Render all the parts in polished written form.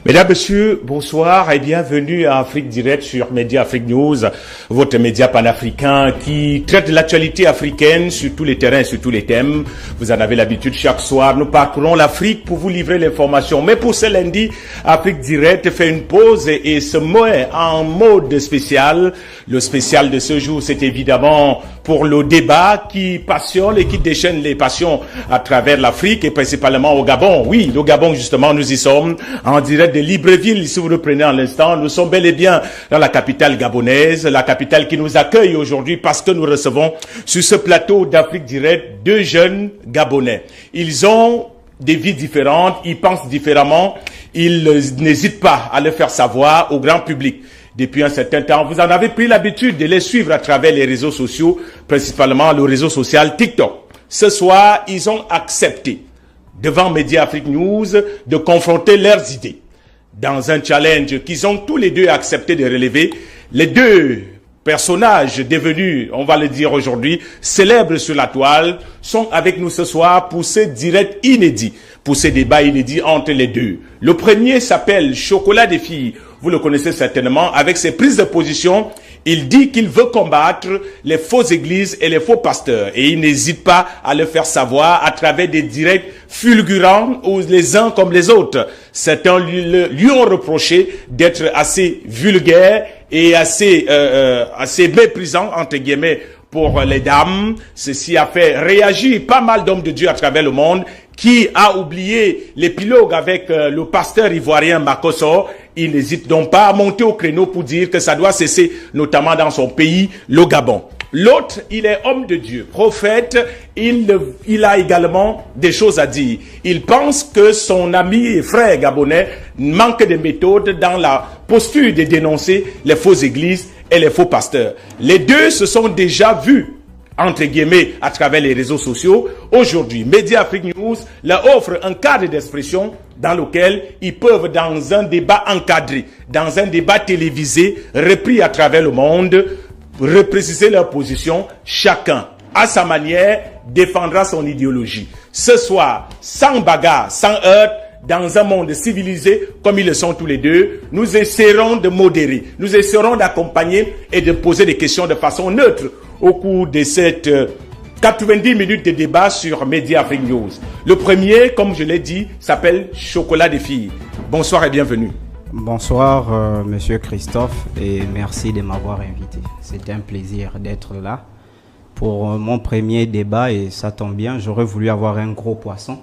Mesdames, Messieurs, bonsoir et bienvenue à Afrique Direct sur Média Afrique News, votre média panafricain qui traite de l'actualité africaine sur tous les terrains et sur tous les thèmes. Vous en avez l'habitude, chaque soir, nous parcourons l'Afrique pour vous livrer l'information. Mais pour ce lundi, Afrique Direct fait une pause et se met en mode spécial. Le spécial de ce jour, c'est évidemment pour le débat qui passionne et qui déchaîne les passions à travers l'Afrique et principalement au Gabon. Oui, le Gabon, justement, nous y sommes en direct de Libreville. Si vous reprenez en l'instant, nous sommes bel et bien dans la capitale gabonaise, la capitale qui nous accueille aujourd'hui parce que nous recevons sur ce plateau d'Afrique Direct deux jeunes Gabonais. Ils ont des vies différentes, ils pensent différemment, ils n'hésitent pas à le faire savoir au grand public. Depuis un certain temps, vous en avez pris l'habitude de les suivre à travers les réseaux sociaux, principalement le réseau social TikTok. Ce soir, ils ont accepté, devant Média Afrique News, de confronter leurs idées. Dans un challenge qu'ils ont tous les deux accepté de relever, les deux personnages devenus, on va le dire aujourd'hui, célèbres sur la toile, sont avec nous ce soir pour ce direct inédit, pour ce débat inédit entre les deux. Le premier s'appelle Chocolat des filles. Vous le connaissez certainement, avec ses prises de position, il dit qu'il veut combattre les fausses églises et les faux pasteurs. Et il n'hésite pas à le faire savoir à travers des directs fulgurants où les uns comme les autres. Certains lui ont reproché d'être assez vulgaire et assez méprisant, entre guillemets, pour les dames. Ceci a fait réagir pas mal d'hommes de Dieu à travers le monde qui a oublié l'épilogue avec le pasteur ivoirien Makosso. Il n'hésite donc pas à monter au créneau pour dire que ça doit cesser, notamment dans son pays, le Gabon. L'autre, il est homme de Dieu, prophète, il a également des choses à dire. Il pense que son ami et frère gabonais manque de méthode dans la posture de dénoncer les fausses églises et les faux pasteurs. Les deux se sont déjà vus, entre guillemets, à travers les réseaux sociaux. Aujourd'hui, Média Afrique News leur offre un cadre d'expression dans lequel ils peuvent, dans un débat encadré, dans un débat télévisé, repris à travers le monde, repréciser leur position. Chacun, à sa manière, défendra son idéologie. Ce soir, sans bagarre, sans heurts, dans un monde civilisé, comme ils le sont tous les deux, nous essaierons de modérer, nous essaierons d'accompagner et de poser des questions de façon neutre au cours de cette 90 minutes de débat sur Média Afrique News. Le premier, comme je l'ai dit, s'appelle Chocolat des filles. Bonsoir et bienvenue. Bonsoir, Monsieur Christophe, et merci de m'avoir invité. C'est un plaisir d'être là pour mon premier débat, et ça tombe bien, j'aurais voulu avoir un gros poisson.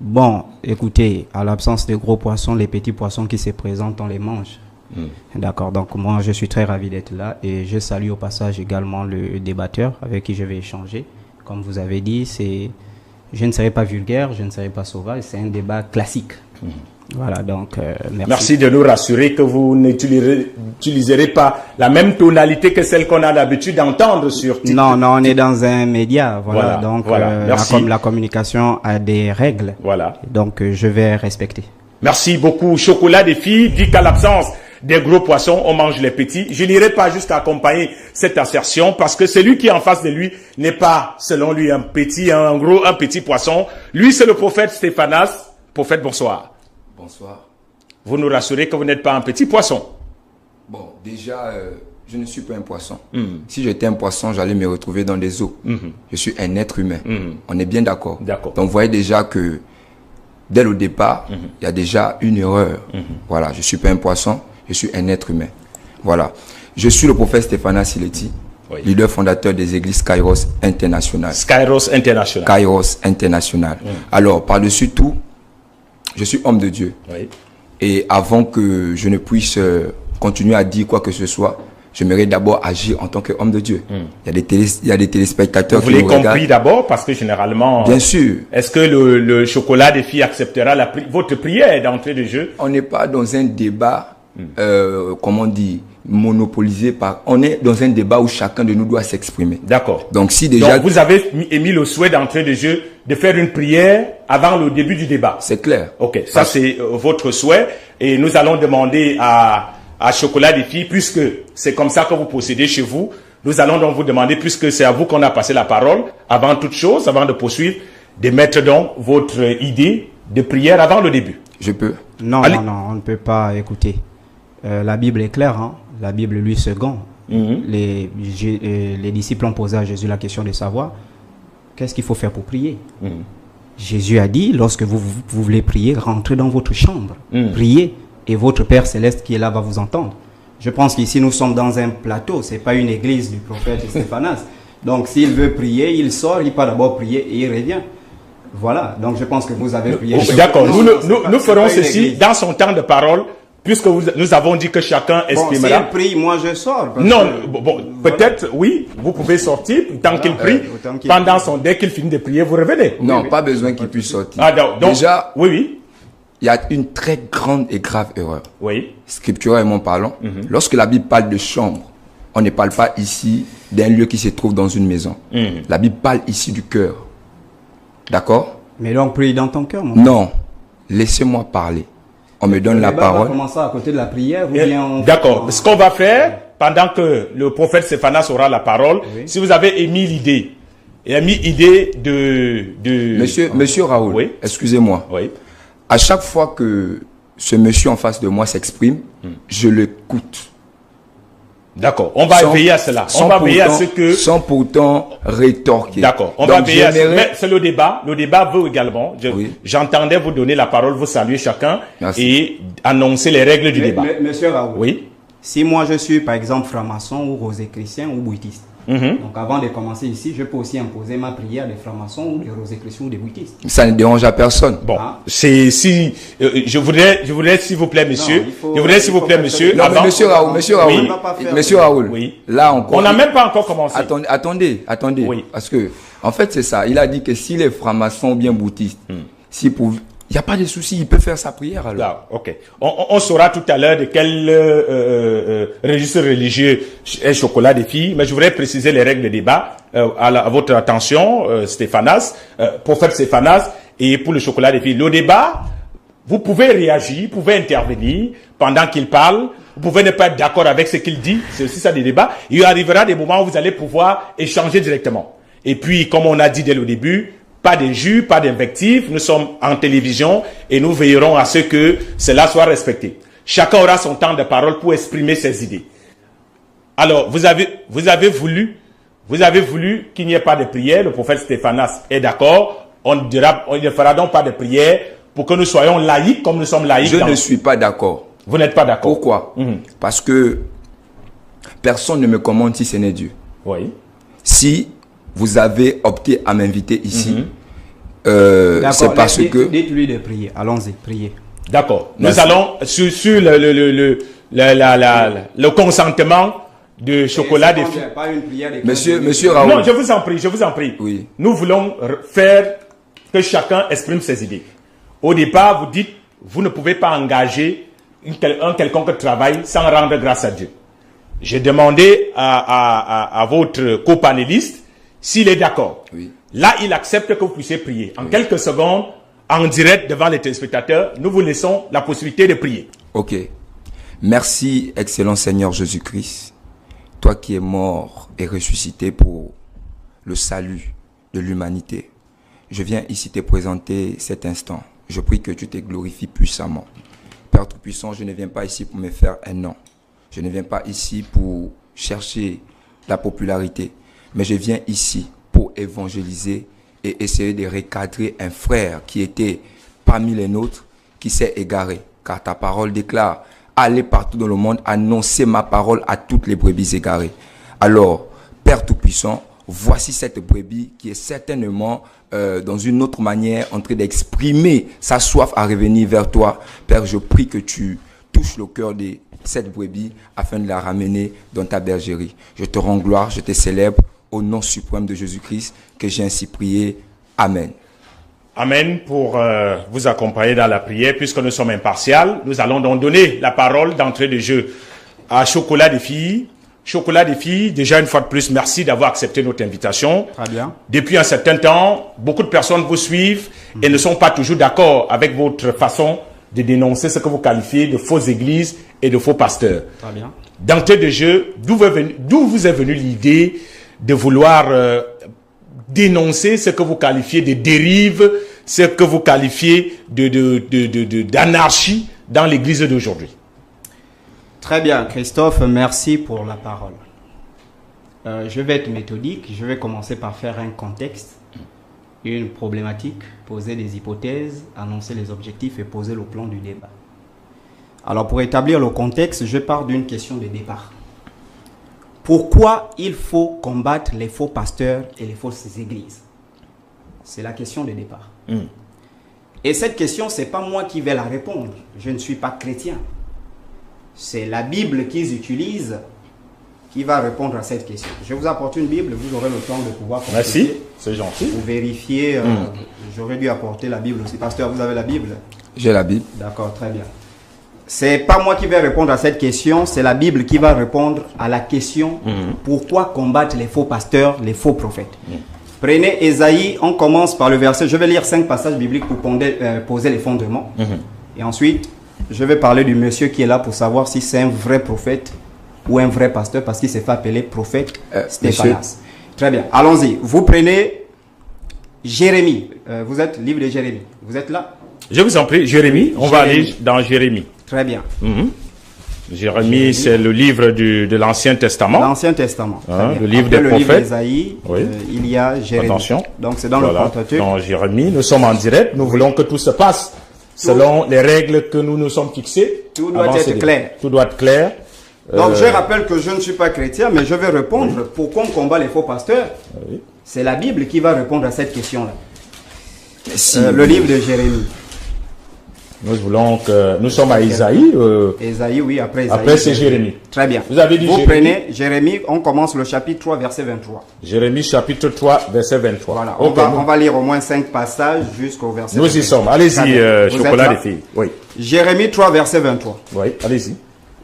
Bon, écoutez, à l'absence de gros poissons, les petits poissons qui se présentent, on les mange. D'accord, donc moi je suis très ravi d'être là et je salue au passage également le débatteur avec qui je vais échanger. Comme vous avez dit, je ne serai pas vulgaire, je ne serai pas sauvage, c'est un débat classique. Voilà, donc merci. Merci de nous rassurer que vous n'utiliserez pas la même tonalité que celle qu'on a l'habitude d'entendre sur TikTok. Non, on est dans un média, voilà. Donc la communication a des règles. Voilà. Donc je vais respecter. Merci beaucoup. Chocolat des filles dit qu'à l'absence des gros poissons, on mange les petits. Je n'irai pas jusqu'à accompagner cette assertion parce que celui qui est en face de lui n'est pas, selon lui, un petit poisson. Lui, c'est le prophète Stéphanas. Prophète, bonsoir. Bonsoir. Vous nous rassurez que vous n'êtes pas un petit poisson. Bon, déjà, je ne suis pas un poisson. Si j'étais un poisson, j'allais me retrouver dans des eaux. Je suis un être humain. On est bien d'accord. D'accord. Donc, vous voyez déjà que dès le départ, il y a déjà une erreur. Voilà, je ne suis pas un poisson, je suis un être humain. Voilà. Je suis le prophète Stéphanas Sileti, leader fondateur des églises Kairos International. Kairos International. Kairos International. Alors, par-dessus tout, je suis homme de Dieu. Oui. Et avant que je ne puisse continuer à dire quoi que ce soit, j'aimerais d'abord agir en tant qu'homme de Dieu. Il y a des téléspectateurs qui nous regardent. Vous l'avez compris d'abord parce que généralement... Bien sûr. Est-ce que le chocolat des filles acceptera votre prière d'entrée de jeu? On n'est pas dans un débat, comment on dit, monopolisé par... On est dans un débat où chacun de nous doit s'exprimer. D'accord. Donc si déjà... Donc vous avez émis le souhait d'entrée de jeu de faire une prière avant le début du débat. C'est clair. Ok, ça c'est votre souhait. Et nous allons demander à Chocolat des filles, puisque c'est comme ça que vous procédez chez vous, nous allons donc vous demander, puisque c'est à vous qu'on a passé la parole, avant toute chose, avant de poursuivre, de mettre donc votre idée de prière avant le début. Je peux. Non, Allez. non, on ne peut pas écouter. La Bible est claire, hein. La Bible lui second. Les disciples ont posé à Jésus la question de savoir qu'est-ce qu'il faut faire pour prier. Jésus a dit, lorsque vous voulez prier, rentrez dans votre chambre, priez, et votre Père Céleste qui est là va vous entendre. Je pense qu'ici nous sommes dans un plateau, c'est pas une église du prophète Stéphanas. Donc s'il veut prier, il sort, il part d'abord prier et il revient. Voilà, donc je pense que vous avez prié. D'accord, nous ferons ceci dans son temps de parole, puisque nous avons dit que chacun exprimera. S'il prie, moi je sors. Non, peut-être, oui, vous pouvez sortir tant qu'il prie. Dès qu'il finit de prier, vous revenez. Non, pas besoin qu'il puisse sortir. Ah, donc, déjà, oui. Il y a une très grande et grave erreur. Oui. Scripturalement parlant, lorsque la Bible parle de chambre, on ne parle pas ici d'un lieu qui se trouve dans une maison. La Bible parle ici du cœur. D'accord? Mais donc prie dans ton cœur, mon Non, laissez-moi parler. On me donne la parole. On va commencer à côté de la prière ou bien D'accord. Ce qu'on va faire, pendant que le prophète Stéphanas aura la parole, si vous avez émis l'idée, Monsieur Raoul, oui. Excusez-moi. Oui. À chaque fois que ce monsieur en face de moi s'exprime, je l'écoute. D'accord. On va veiller à cela. On va veiller à ce que... Sans pourtant rétorquer. D'accord. On va veiller à ce que... Mais c'est le débat. Le débat veut également... J'entendais vous donner la parole, vous saluer chacun et annoncer les règles du débat. Monsieur Raoul. Oui. Si moi je suis par exemple franc-maçon ou rosicrucien ou bouddhiste, donc avant de commencer ici, je peux aussi imposer ma prière des francs-maçons ou des rosicruciens ou des bouddhistes. Ça ne dérange à personne. Bon, c'est si je voudrais s'il vous plaît monsieur, monsieur. Non, mais monsieur Raoul, oui. Là encore. On n'a même pas encore commencé. Attendez. Oui. Parce que en fait c'est ça. Il a dit que s'il est franc-maçon ou bien bouddhiste, il n'y a pas de souci, il peut faire sa prière alors. Là, ok. On saura tout à l'heure de quel registre religieux est Chocolat des filles, mais je voudrais préciser les règles de débat à votre attention, Stéphanas, prophète Stéphanas, et pour le Chocolat des filles. Le débat, vous pouvez réagir, vous pouvez intervenir pendant qu'il parle, vous pouvez ne pas être d'accord avec ce qu'il dit, c'est aussi ça des débats. Il arrivera des moments où vous allez pouvoir échanger directement. Et puis, comme on a dit dès le début, pas d'injures, pas d'invectives. Nous sommes en télévision et nous veillerons à ce que cela soit respecté. Chacun aura son temps de parole pour exprimer ses idées. Alors, vous avez voulu qu'il n'y ait pas de prière. Le prophète Stéphanas est d'accord. On ne fera donc pas de prière pour que nous soyons laïcs comme nous sommes laïcs. Je ne suis pas d'accord. Vous n'êtes pas d'accord. Pourquoi? Parce que personne ne me commande si ce n'est Dieu. Oui. Si vous avez opté à m'inviter ici, c'est parce que... Dites-lui de prier. Allons-y, priez. D'accord. Nous allons sur le consentement de Chocolat des filles. Monsieur Raoul. Non, je vous en prie. Oui. Nous voulons faire que chacun exprime ses idées. Au départ, vous dites, vous ne pouvez pas engager un quelconque travail sans rendre grâce à Dieu. J'ai demandé à votre copanéliste s'il est d'accord. Oui. Là, il accepte que vous puissiez prier. En quelques secondes, en direct devant les téléspectateurs, nous vous laissons la possibilité de prier. Ok. Merci, excellent Seigneur Jésus-Christ, toi qui es mort et ressuscité pour le salut de l'humanité. Je viens ici te présenter cet instant. Je prie que tu te glorifies puissamment. Père Tout-Puissant, je ne viens pas ici pour me faire un nom. Je ne viens pas ici pour chercher la popularité. Mais je viens ici pour évangéliser et essayer de recadrer un frère qui était parmi les nôtres, qui s'est égaré. Car ta parole déclare, allez partout dans le monde, annoncer ma parole à toutes les brebis égarées. Alors, Père Tout-Puissant, voici cette brebis qui est certainement dans une autre manière en train d'exprimer sa soif à revenir vers toi. Père, je prie que tu touches le cœur de cette brebis afin de la ramener dans ta bergerie. Je te rends gloire, je te célèbre au nom suprême de Jésus-Christ que j'ai ainsi prié. Amen. Amen. Pour vous accompagner dans la prière, puisque nous sommes impartials, nous allons donc donner la parole d'entrée de jeu à Chocolat des filles. Chocolat des filles, déjà une fois de plus, merci d'avoir accepté notre invitation. Très bien. Depuis un certain temps, beaucoup de personnes vous suivent et ne sont pas toujours d'accord avec votre façon de dénoncer ce que vous qualifiez de fausses églises et de faux pasteurs. Très bien. D'entrée de jeu, d'où vous est venue l'idée de vouloir dénoncer ce que vous qualifiez de dérives ce que vous qualifiez d'anarchie dans l'église d'aujourd'hui? Très bien, Christophe, merci pour la parole. Je vais être méthodique, je vais commencer par faire un contexte, une problématique, poser des hypothèses, annoncer les objectifs et poser le plan du débat. Alors pour établir le contexte, je pars d'une question de départ. Pourquoi il faut combattre les faux pasteurs et les fausses églises? C'est la question de départ. Et cette question, ce n'est pas moi qui vais la répondre. Je ne suis pas chrétien. C'est la Bible qu'ils utilisent qui va répondre à cette question. Je vous apporte une Bible, vous aurez le temps de pouvoir consulter. Merci, c'est gentil. Vous vérifiez, j'aurais dû apporter la Bible aussi. Pasteur, vous avez la Bible? J'ai la Bible. D'accord, très bien. C'est pas moi qui vais répondre à cette question, c'est la Bible qui va répondre à la question pourquoi combattre les faux pasteurs, les faux prophètes. Prenez Ésaïe, on commence par le verset, je vais lire 5 passages bibliques pour poser les fondements. Et ensuite, je vais parler du monsieur qui est là pour savoir si c'est un vrai prophète ou un vrai pasteur, parce qu'il s'est fait appeler prophète Stéphanas. Très bien, allons-y. Vous prenez Jérémie, vous êtes livre de Jérémie, vous êtes là? Je vous en prie, Jérémie, on va aller dans Jérémie. Très bien. Jérémie, c'est le livre de l'Ancien Testament. L'Ancien Testament. Le livre des prophètes. Le livre d'Ésaïe, il y a Jérémie. Attention. Donc c'est dans le Pentateuque. Dans Jérémie, nous sommes en direct. Nous voulons que tout se passe selon les règles que nous nous sommes fixées. Tout doit être clair. Tout doit être clair. Donc je rappelle que je ne suis pas chrétien, mais je vais répondre pourquoi on combat les faux pasteurs. C'est la Bible qui va répondre à cette question-là. Le livre de Jérémie. Nous voulons que... Nous sommes à Isaïe. Isaïe, oui, après Isaïe. Après, c'est Jérémie. Très bien. Vous avez dit Jérémie. Prenez Jérémie, on commence le chapitre 3, verset 23. Jérémie, chapitre 3, verset 23. Voilà, on va lire au moins 5 passages jusqu'au verset 23. Nous y sommes. Allez-y, chocolat des filles. Oui. Jérémie 3, verset 23. Oui, allez-y.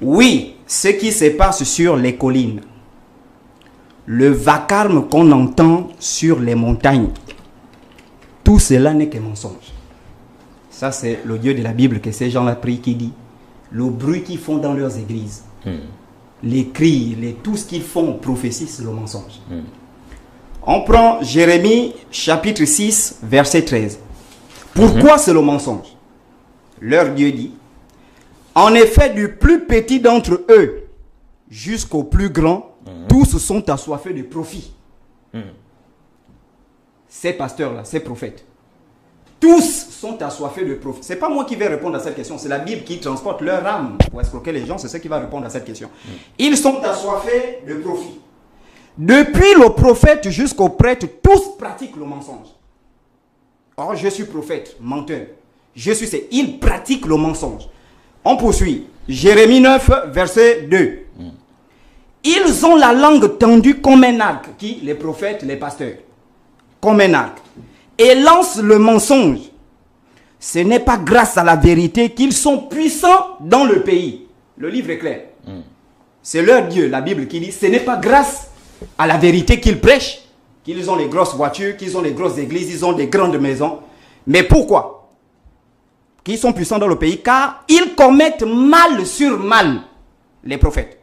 Oui, ce qui se passe sur les collines, le vacarme qu'on entend sur les montagnes, tout cela n'est que mensonge. Ça, c'est le Dieu de la Bible que ces gens-là prient qui dit le bruit qu'ils font dans leurs églises, les cris, tout ce qu'ils font, prophétie, c'est le mensonge. On prend Jérémie chapitre 6, verset 13. Pourquoi c'est le mensonge? Leur Dieu dit, en effet, du plus petit d'entre eux jusqu'au plus grand, tous sont assoiffés de profit. Ces pasteurs-là, ces prophètes, tous sont assoiffés de profit. Ce n'est pas moi qui vais répondre à cette question, c'est la Bible qui transporte leur âme pour escroquer les gens, c'est ce qui va répondre à cette question. Ils sont assoiffés de profit. Depuis le prophète jusqu'au prêtre, tous pratiquent le mensonge. Or, je suis prophète, menteur. Ils pratiquent le mensonge. On poursuit. Jérémie 9, verset 2. Ils ont la langue tendue comme un arc. Qui? Les prophètes, les pasteurs. Comme un arc. Et lancent le mensonge. Ce n'est pas grâce à la vérité qu'ils sont puissants dans le pays. Le livre est clair. C'est leur Dieu, la Bible, qui dit ce n'est pas grâce à la vérité qu'ils prêchent, qu'ils ont les grosses voitures, qu'ils ont les grosses églises, ils ont des grandes maisons. Mais pourquoi? Qu'ils sont puissants dans le pays, car ils commettent mal sur mal, les prophètes.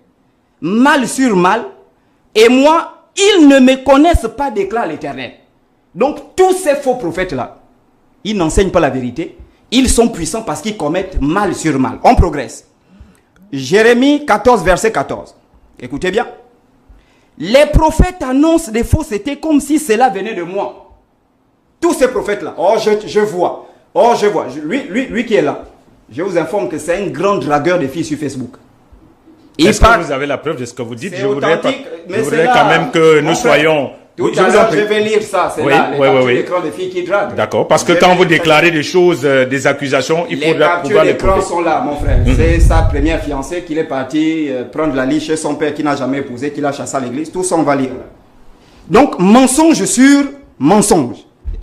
Mal sur mal. Et moi, ils ne me connaissent pas, déclare l'Éternel. Donc, tous ces faux prophètes-là, ils n'enseignent pas la vérité. Ils sont puissants parce qu'ils commettent mal sur mal. On progresse. Jérémie 14, verset 14. Écoutez bien. Les prophètes annoncent des faussetés comme si cela venait de moi. Tous ces prophètes-là. Oh, je vois. Oh, je vois. Lui qui est là. Je vous informe que c'est un grand dragueur de filles sur Facebook. Est-ce que vous avez la preuve de ce que vous dites? Je voudrais quand même que nous soyons... Tout à l'heure, je vais lire ça. C'est là, les l'écran des filles qui draguent. D'accord, parce que quand vous déclarez des choses, des accusations, il faudra pouvoir les prouver. Les captures d'écran sont là, mon frère. C'est sa première fiancée qu'il est parti prendre la liste chez son père qui n'a jamais épousé, qui l'a chassé à l'église. Tout ça, on va lire. Donc, mensonge sur mensonge.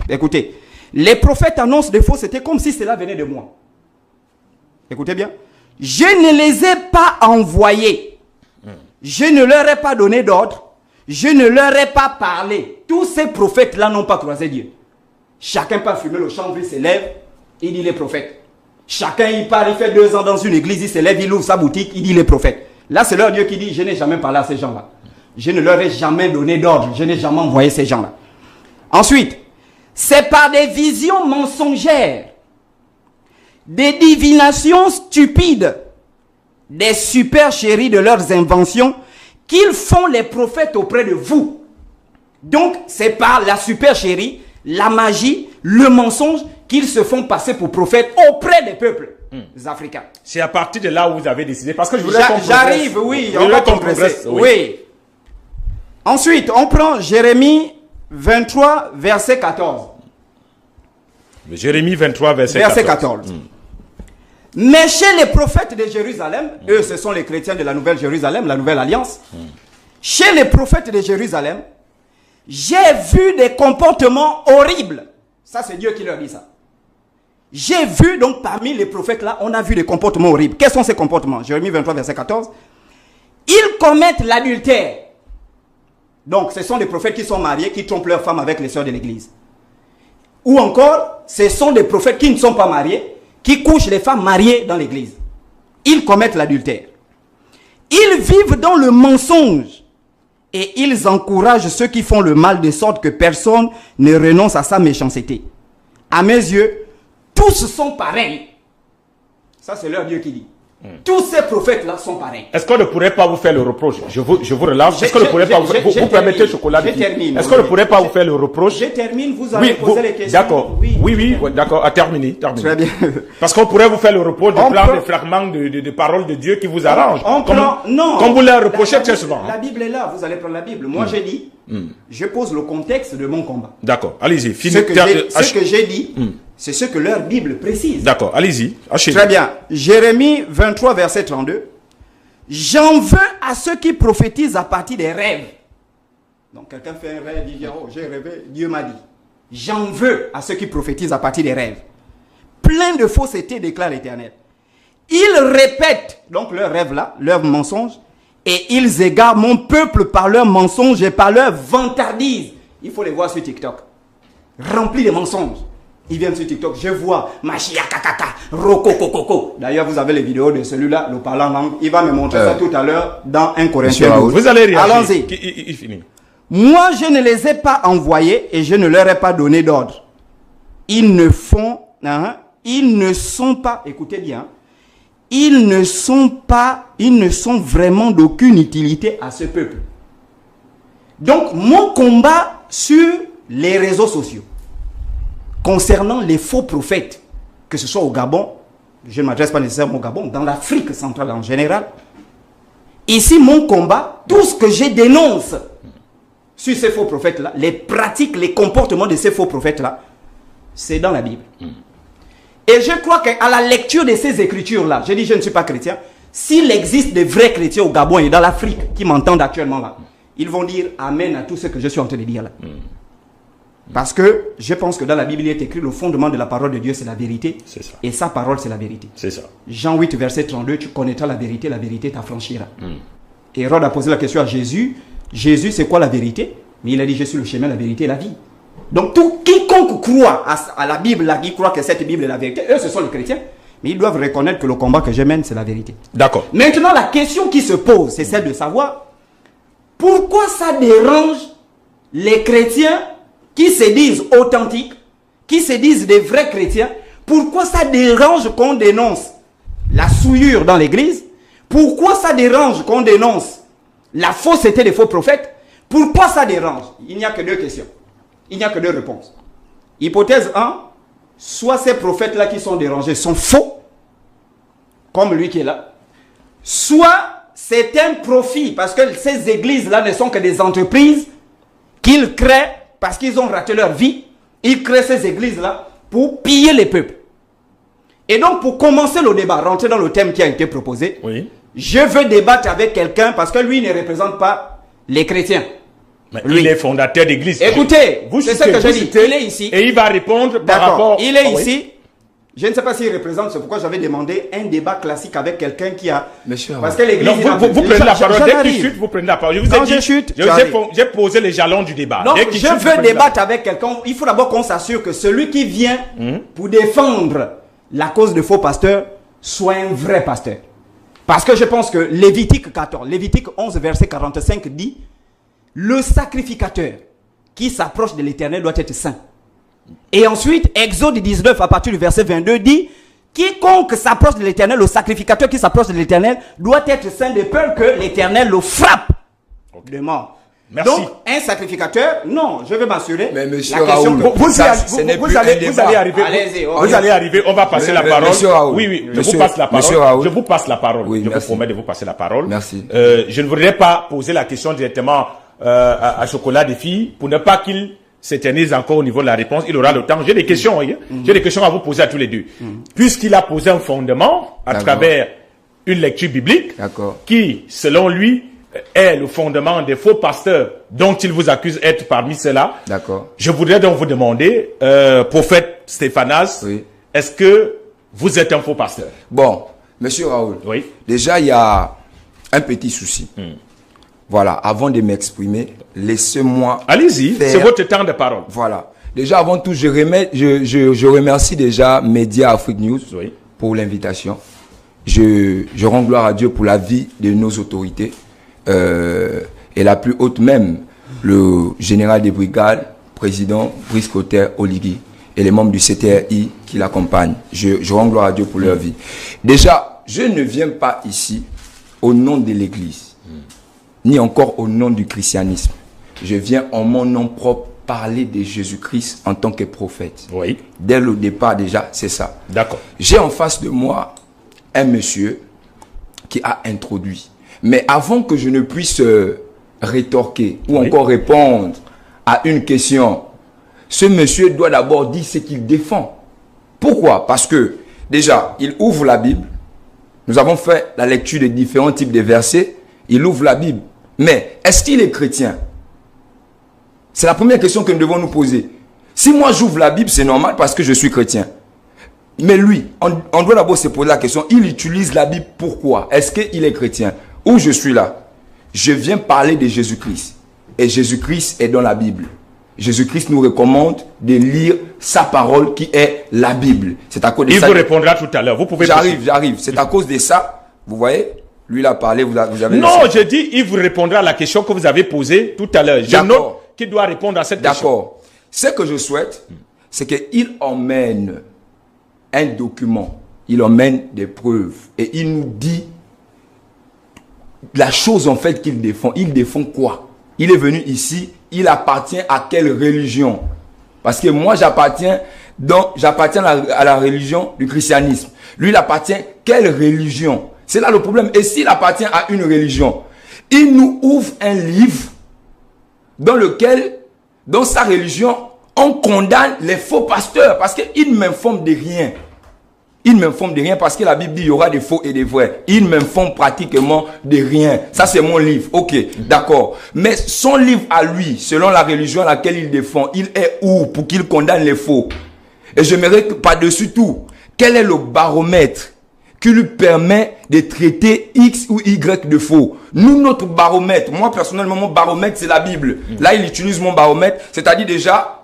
Écoutez, les prophètes annoncent des faussetés comme si cela venait de moi. Écoutez bien. Je ne les ai pas envoyés. Je ne leur ai pas donné d'ordre. Je ne leur ai pas parlé. Tous ces prophètes-là n'ont pas croisé Dieu. Chacun part fumer le chanvre, il s'élève, il dit les prophètes. Chacun il part, il fait 2 ans dans une église, il s'élève, il ouvre sa boutique, il dit les prophètes. Là, c'est leur Dieu qui dit, je n'ai jamais parlé à ces gens-là. Je ne leur ai jamais donné d'ordre, je n'ai jamais envoyé ces gens-là. Ensuite, C'est par des visions mensongères, des divinations stupides, des supercheries de leurs inventions qu'ils font les prophètes auprès de vous. Donc, c'est par la supercherie, la magie, le mensonge qu'ils se font passer pour prophètes auprès des peuples africains. C'est à partir de là où vous avez décidé, parce que je voulais J'arrive, oui, on va progresser. Oui. Ensuite, on prend Jérémie 23, verset 14. Jérémie 23, verset 14. Mais chez les prophètes de Jérusalem, eux, ce sont les chrétiens de la Nouvelle Jérusalem, la Nouvelle Alliance. Chez les prophètes de Jérusalem, j'ai vu des comportements horribles. Ça, c'est Dieu qui leur dit ça. J'ai vu, donc, parmi les prophètes là, on a vu des comportements horribles. Quels sont ces comportements? Jérémie 23, verset 14. Ils commettent l'adultère. Donc, ce sont des prophètes qui sont mariés, qui trompent leurs femmes avec les sœurs de l'église. Ou encore, ce sont des prophètes qui ne sont pas mariés, qui couchent les femmes mariées dans l'église. Ils commettent l'adultère. Ils vivent dans le mensonge et ils encouragent ceux qui font le mal de sorte que personne ne renonce à sa méchanceté. À mes yeux, tous sont pareils. Ça, c'est leur Dieu qui dit. Tous ces prophètes-là sont pareils. Est-ce qu'on ne pourrait pas vous faire le reproche? Je vous relance. Est-ce qu'on ne pourrait pas vous permettez chocolat? Est-ce qu'on ne pourrait pas vous faire le reproche? Je termine, vous allez poser les questions. D'accord. Oui, d'accord. Terminé. Très bien. Parce qu'on pourrait vous faire le reproche de prendre des fragments de paroles de Dieu qui vous arrangent. Non. Comme vous leur reprochez très souvent. La Bible est là, vous allez prendre la Bible. Moi, j'ai dit, je pose le contexte de mon combat. D'accord, allez-y. Ce que j'ai dit, c'est ce que leur Bible précise. D'accord, allez-y. Très bien. Jérémie 23, verset 32. J'en veux à ceux qui prophétisent à partir des rêves. Donc, quelqu'un fait un rêve, il dit, oh, j'ai rêvé, Dieu m'a dit. J'en veux à ceux qui prophétisent à partir des rêves. Plein de fausseté, déclare l'Éternel. Ils répètent, donc leurs rêves là, leurs mensonges, et ils égarent mon peuple par leurs mensonges et par leurs vantardises. Il faut les voir sur TikTok. Remplis de mensonges. Ils viennent sur TikTok, je vois Machia Kakaka, Roko Kokoko. D'ailleurs, vous avez les vidéos de celui-là, le parlant langue. Il va me montrer ça tout à l'heure dans 1 Corinthiens 12. Vous allez réagir. Allons-y. Il finit. Moi, je ne les ai pas envoyés et je ne leur ai pas donné d'ordre. Ils ne sont pas, écoutez bien, ils ne sont vraiment d'aucune utilité à ce peuple. Donc, mon combat sur les réseaux sociaux, concernant les faux prophètes, que ce soit au Gabon, je ne m'adresse pas nécessairement au Gabon, dans l'Afrique centrale en général, ici, mon combat, tout ce que je dénonce sur ces faux prophètes-là, les pratiques, les comportements de ces faux prophètes-là, c'est dans la Bible. Et je crois qu'à la lecture de ces écritures-là, je dis je ne suis pas chrétien, s'il existe des vrais chrétiens au Gabon et dans l'Afrique qui m'entendent actuellement là, ils vont dire Amen à tout ce que je suis en train de dire là. Parce que je pense que dans la Bible, il est écrit le fondement de la parole de Dieu, c'est la vérité. C'est ça. Et sa parole, c'est la vérité. C'est ça. Jean 8, verset 32, tu connaîtras la vérité t'affranchira. Hérode a posé la question à Jésus. Jésus, c'est quoi la vérité? Mais il a dit, je suis le chemin, la vérité et la vie. Donc, quiconque croit à la Bible, qui croit que cette Bible est la vérité, eux, ce sont les chrétiens. Mais ils doivent reconnaître que le combat que je mène, c'est la vérité. D'accord. Maintenant, la question qui se pose, c'est celle de savoir pourquoi ça dérange les chrétiens qui se disent authentiques, qui se disent des vrais chrétiens. Pourquoi ça dérange qu'on dénonce la souillure dans l'église? Pourquoi ça dérange qu'on dénonce la fausseté des faux prophètes? Pourquoi ça dérange? Il n'y a que deux questions. Il n'y a que deux réponses. Hypothèse 1, soit ces prophètes-là qui sont dérangés sont faux, comme lui qui est là, soit c'est un profit, parce que ces églises-là ne sont que des entreprises qu'ils créent parce qu'ils ont raté leur vie. Ils créent ces églises-là pour piller les peuples. Et donc, pour commencer le débat, rentrer dans le thème qui a été proposé, je veux débattre avec quelqu'un parce que lui ne représente pas les chrétiens. Mais lui, il est fondateur d'église. Écoutez, c'est ce que je dis. Il est ici. Et il va répondre par rapport... Il est ici. Je ne sais pas s'il représente, c'est pourquoi j'avais demandé un débat classique avec quelqu'un qui a... Monsieur, parce que l'église... Vous prenez la parole. Dès qu'il chute, vous prenez la parole. Je vous ai dit, j'ai posé les jalons du débat. Donc, je veux débattre avec quelqu'un. Il faut d'abord qu'on s'assure que celui qui vient pour défendre la cause de faux pasteurs soit un vrai pasteur. Parce que je pense que Lévitique 14, Lévitique 11, verset 45 dit « Le sacrificateur qui s'approche de l'Éternel doit être saint. Et ensuite, Exode 19, à partir du verset 22, dit quiconque s'approche de l'Éternel, le sacrificateur qui s'approche de l'Éternel, doit être saint de peur que l'Éternel le frappe de mort. Merci. Donc, un sacrificateur, non, je vais m'assurer. Mais monsieur la question Raoul, que vous allez arriver, on va passer la parole. Raoul, oui, je vous passe la parole. Je vous passe la parole. Oui, je vous promets de vous passer la parole. Merci. Je ne voudrais pas poser la question directement à Chocolat des filles pour ne pas qu'il s'éternise encore au niveau de la réponse. Il aura le temps. J'ai des questions, j'ai des questions à vous poser à tous les deux. Puisqu'il a posé un fondement à travers une lecture biblique qui, selon lui, est le fondement des faux pasteurs dont il vous accuse d'être parmi ceux-là. D'accord. Je voudrais donc vous demander, prophète Stéphanas, est-ce que vous êtes un faux pasteur? Bon, monsieur Raoul, déjà il y a un petit souci. Voilà, avant de m'exprimer, laissez-moi... Allez-y, c'est votre temps de parole. Voilà. Déjà, avant tout, je remercie déjà Média Afrique News pour l'invitation. Je rends gloire à Dieu pour la vie de nos autorités. Et la plus haute même, le général des brigades, président Brice Cotter Oligui, et les membres du CTRI qui l'accompagnent. Je rends gloire à Dieu pour leur vie. Déjà, je ne viens pas ici au nom de l'Église, ni encore au nom du christianisme. Je viens en mon nom propre parler de Jésus-Christ en tant que prophète. Oui. Dès le départ déjà, c'est ça. D'accord. J'ai en face de moi un monsieur qui a introduit. Mais avant que je ne puisse rétorquer ou encore répondre à une question, ce monsieur doit d'abord dire ce qu'il défend. Pourquoi? Parce que déjà, il ouvre la Bible. Nous avons fait la lecture de différents types de versets. Il ouvre la Bible. Mais est-ce qu'il est chrétien? C'est la première question que nous devons nous poser. Si moi j'ouvre la Bible, c'est normal parce que je suis chrétien. Mais lui, on doit d'abord se poser la question, il utilise la Bible pourquoi? Est-ce qu'il est chrétien? Où je suis là? Je viens parler de Jésus-Christ. Et Jésus-Christ est dans la Bible. Jésus-Christ nous recommande de lire sa parole qui est la Bible. C'est à cause de ça. Il vous répondra tout à l'heure. Vous pouvez. J'arrive. C'est à cause de ça. Vous voyez? Lui, il a parlé, vous avez... Non, je dis, il vous répondra à la question que vous avez posée tout à l'heure. Je note qu'il doit répondre à cette question. D'accord. Ce que je souhaite, c'est qu'il emmène un document. Il emmène des preuves. Et il nous dit la chose en fait qu'il défend. Il défend quoi? Il est venu ici, il appartient à quelle religion? Parce que moi j'appartiens à la religion du christianisme. Lui il appartient à quelle religion? C'est là le problème. Et s'il appartient à une religion, il nous ouvre un livre dans lequel, dans sa religion, on condamne les faux pasteurs parce qu'ils ne m'informent de rien. Il m'informe de rien parce que la Bible dit il y aura des faux et des vrais. Il m'informe pratiquement de rien. Ça c'est mon livre. Ok, d'accord. Mais son livre à lui, selon la religion à laquelle il défend, il est où pour qu'il condamne les faux? Et j'aimerais que par-dessus tout, quel est le baromètre qui lui permet de traiter X ou Y de faux? Nous, notre baromètre, moi personnellement, mon baromètre c'est la Bible. Là, il utilise mon baromètre, c'est-à-dire déjà...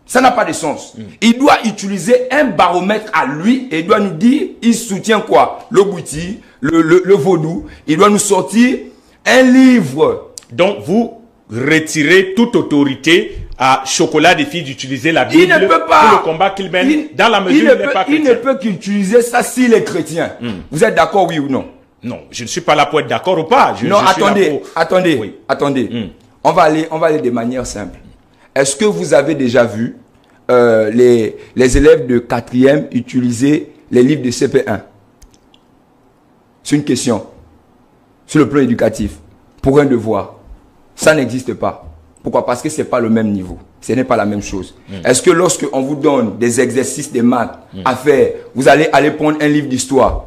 Ça n'a pas de sens. Il doit utiliser un baromètre à lui et il doit nous dire, il soutient quoi? Le bouti, le vaudou. Il doit nous sortir un livre. Donc, vous retirez toute autorité à Chocolat des filles d'utiliser la Bible il ne peut pas. pour le combat qu'il mène dans la mesure où il n'est pas chrétien. Il ne peut qu'utiliser ça s'il est chrétien. Vous êtes d'accord, oui ou non? Non, je ne suis pas là pour être d'accord ou pas. Attendez. On va aller de manière simple. Est-ce que vous avez déjà vu les élèves de 4e utiliser les livres de CP1? C'est une question. Sur le plan éducatif, pour un devoir, ça n'existe pas. Pourquoi? Parce que ce n'est pas le même niveau. Ce n'est pas la même chose. Est-ce que lorsque on vous donne des exercices de maths à faire, vous allez prendre un livre d'histoire?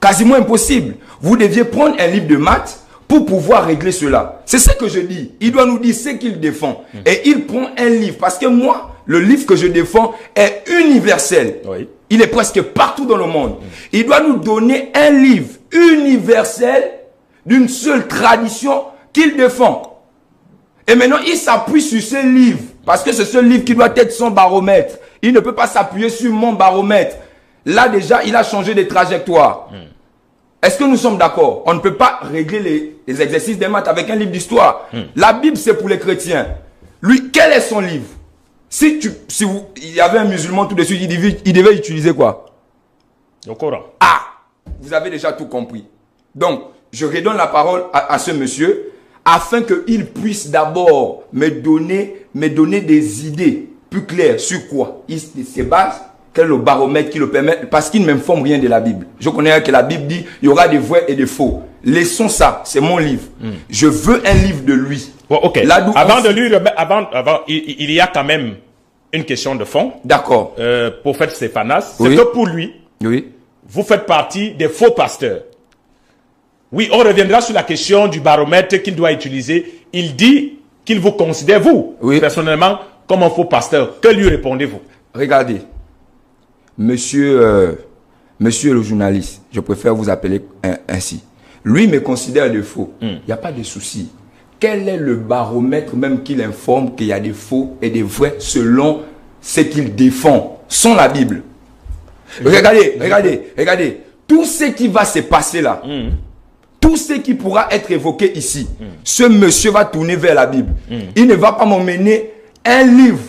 Quasiment impossible. Vous deviez prendre un livre de maths pour pouvoir régler cela. C'est ce que je dis. Il doit nous dire ce qu'il défend. Et il prend un livre. Parce que moi, le livre que je défends est universel. Oui. Il est presque partout dans le monde. Il doit nous donner un livre universel d'une seule tradition qu'il défend. Et maintenant, il s'appuie sur ce livre. Parce que c'est ce livre qui doit être son baromètre. Il ne peut pas s'appuyer sur mon baromètre. Là, déjà, il a changé de trajectoire. Est-ce que nous sommes d'accord? On ne peut pas régler les exercices des maths avec un livre d'histoire. La Bible, c'est pour les chrétiens. Lui, quel est son livre? il y avait un musulman tout de suite, il devait utiliser quoi? Le Coran. Ah, vous avez déjà tout compris. Donc, je redonne la parole à ce monsieur afin qu'il puisse d'abord me donner des idées plus claires sur quoi il se base, quel est le baromètre qui le permet, parce qu'il ne m'informe rien de la Bible. Je connais que la Bible dit il y aura des vrais et des faux. Laissons ça, c'est mon livre. Je veux un livre de lui. Bon, ok. Avant de lui remettre, il y a quand même une question de fond. D'accord. Prophète Stéphanas, c'est Oui. que pour lui, Oui. vous faites partie des faux pasteurs. Oui, on reviendra sur la question du baromètre qu'il doit utiliser. Il dit qu'il vous considère, vous, Oui. personnellement, comme un faux pasteur. Que lui répondez-vous? Regardez, monsieur le journaliste, je préfère vous appeler ainsi. Lui me considère de faux. Il n'y a pas de souci. Quel est le baromètre même qu'il informe qu'il y a des faux et des vrais selon ce qu'il défend, sans la Bible? Regardez. Tout ce qui va se passer là, tout ce qui pourra être évoqué ici, ce monsieur va tourner vers la Bible. Il ne va pas m'emmener un livre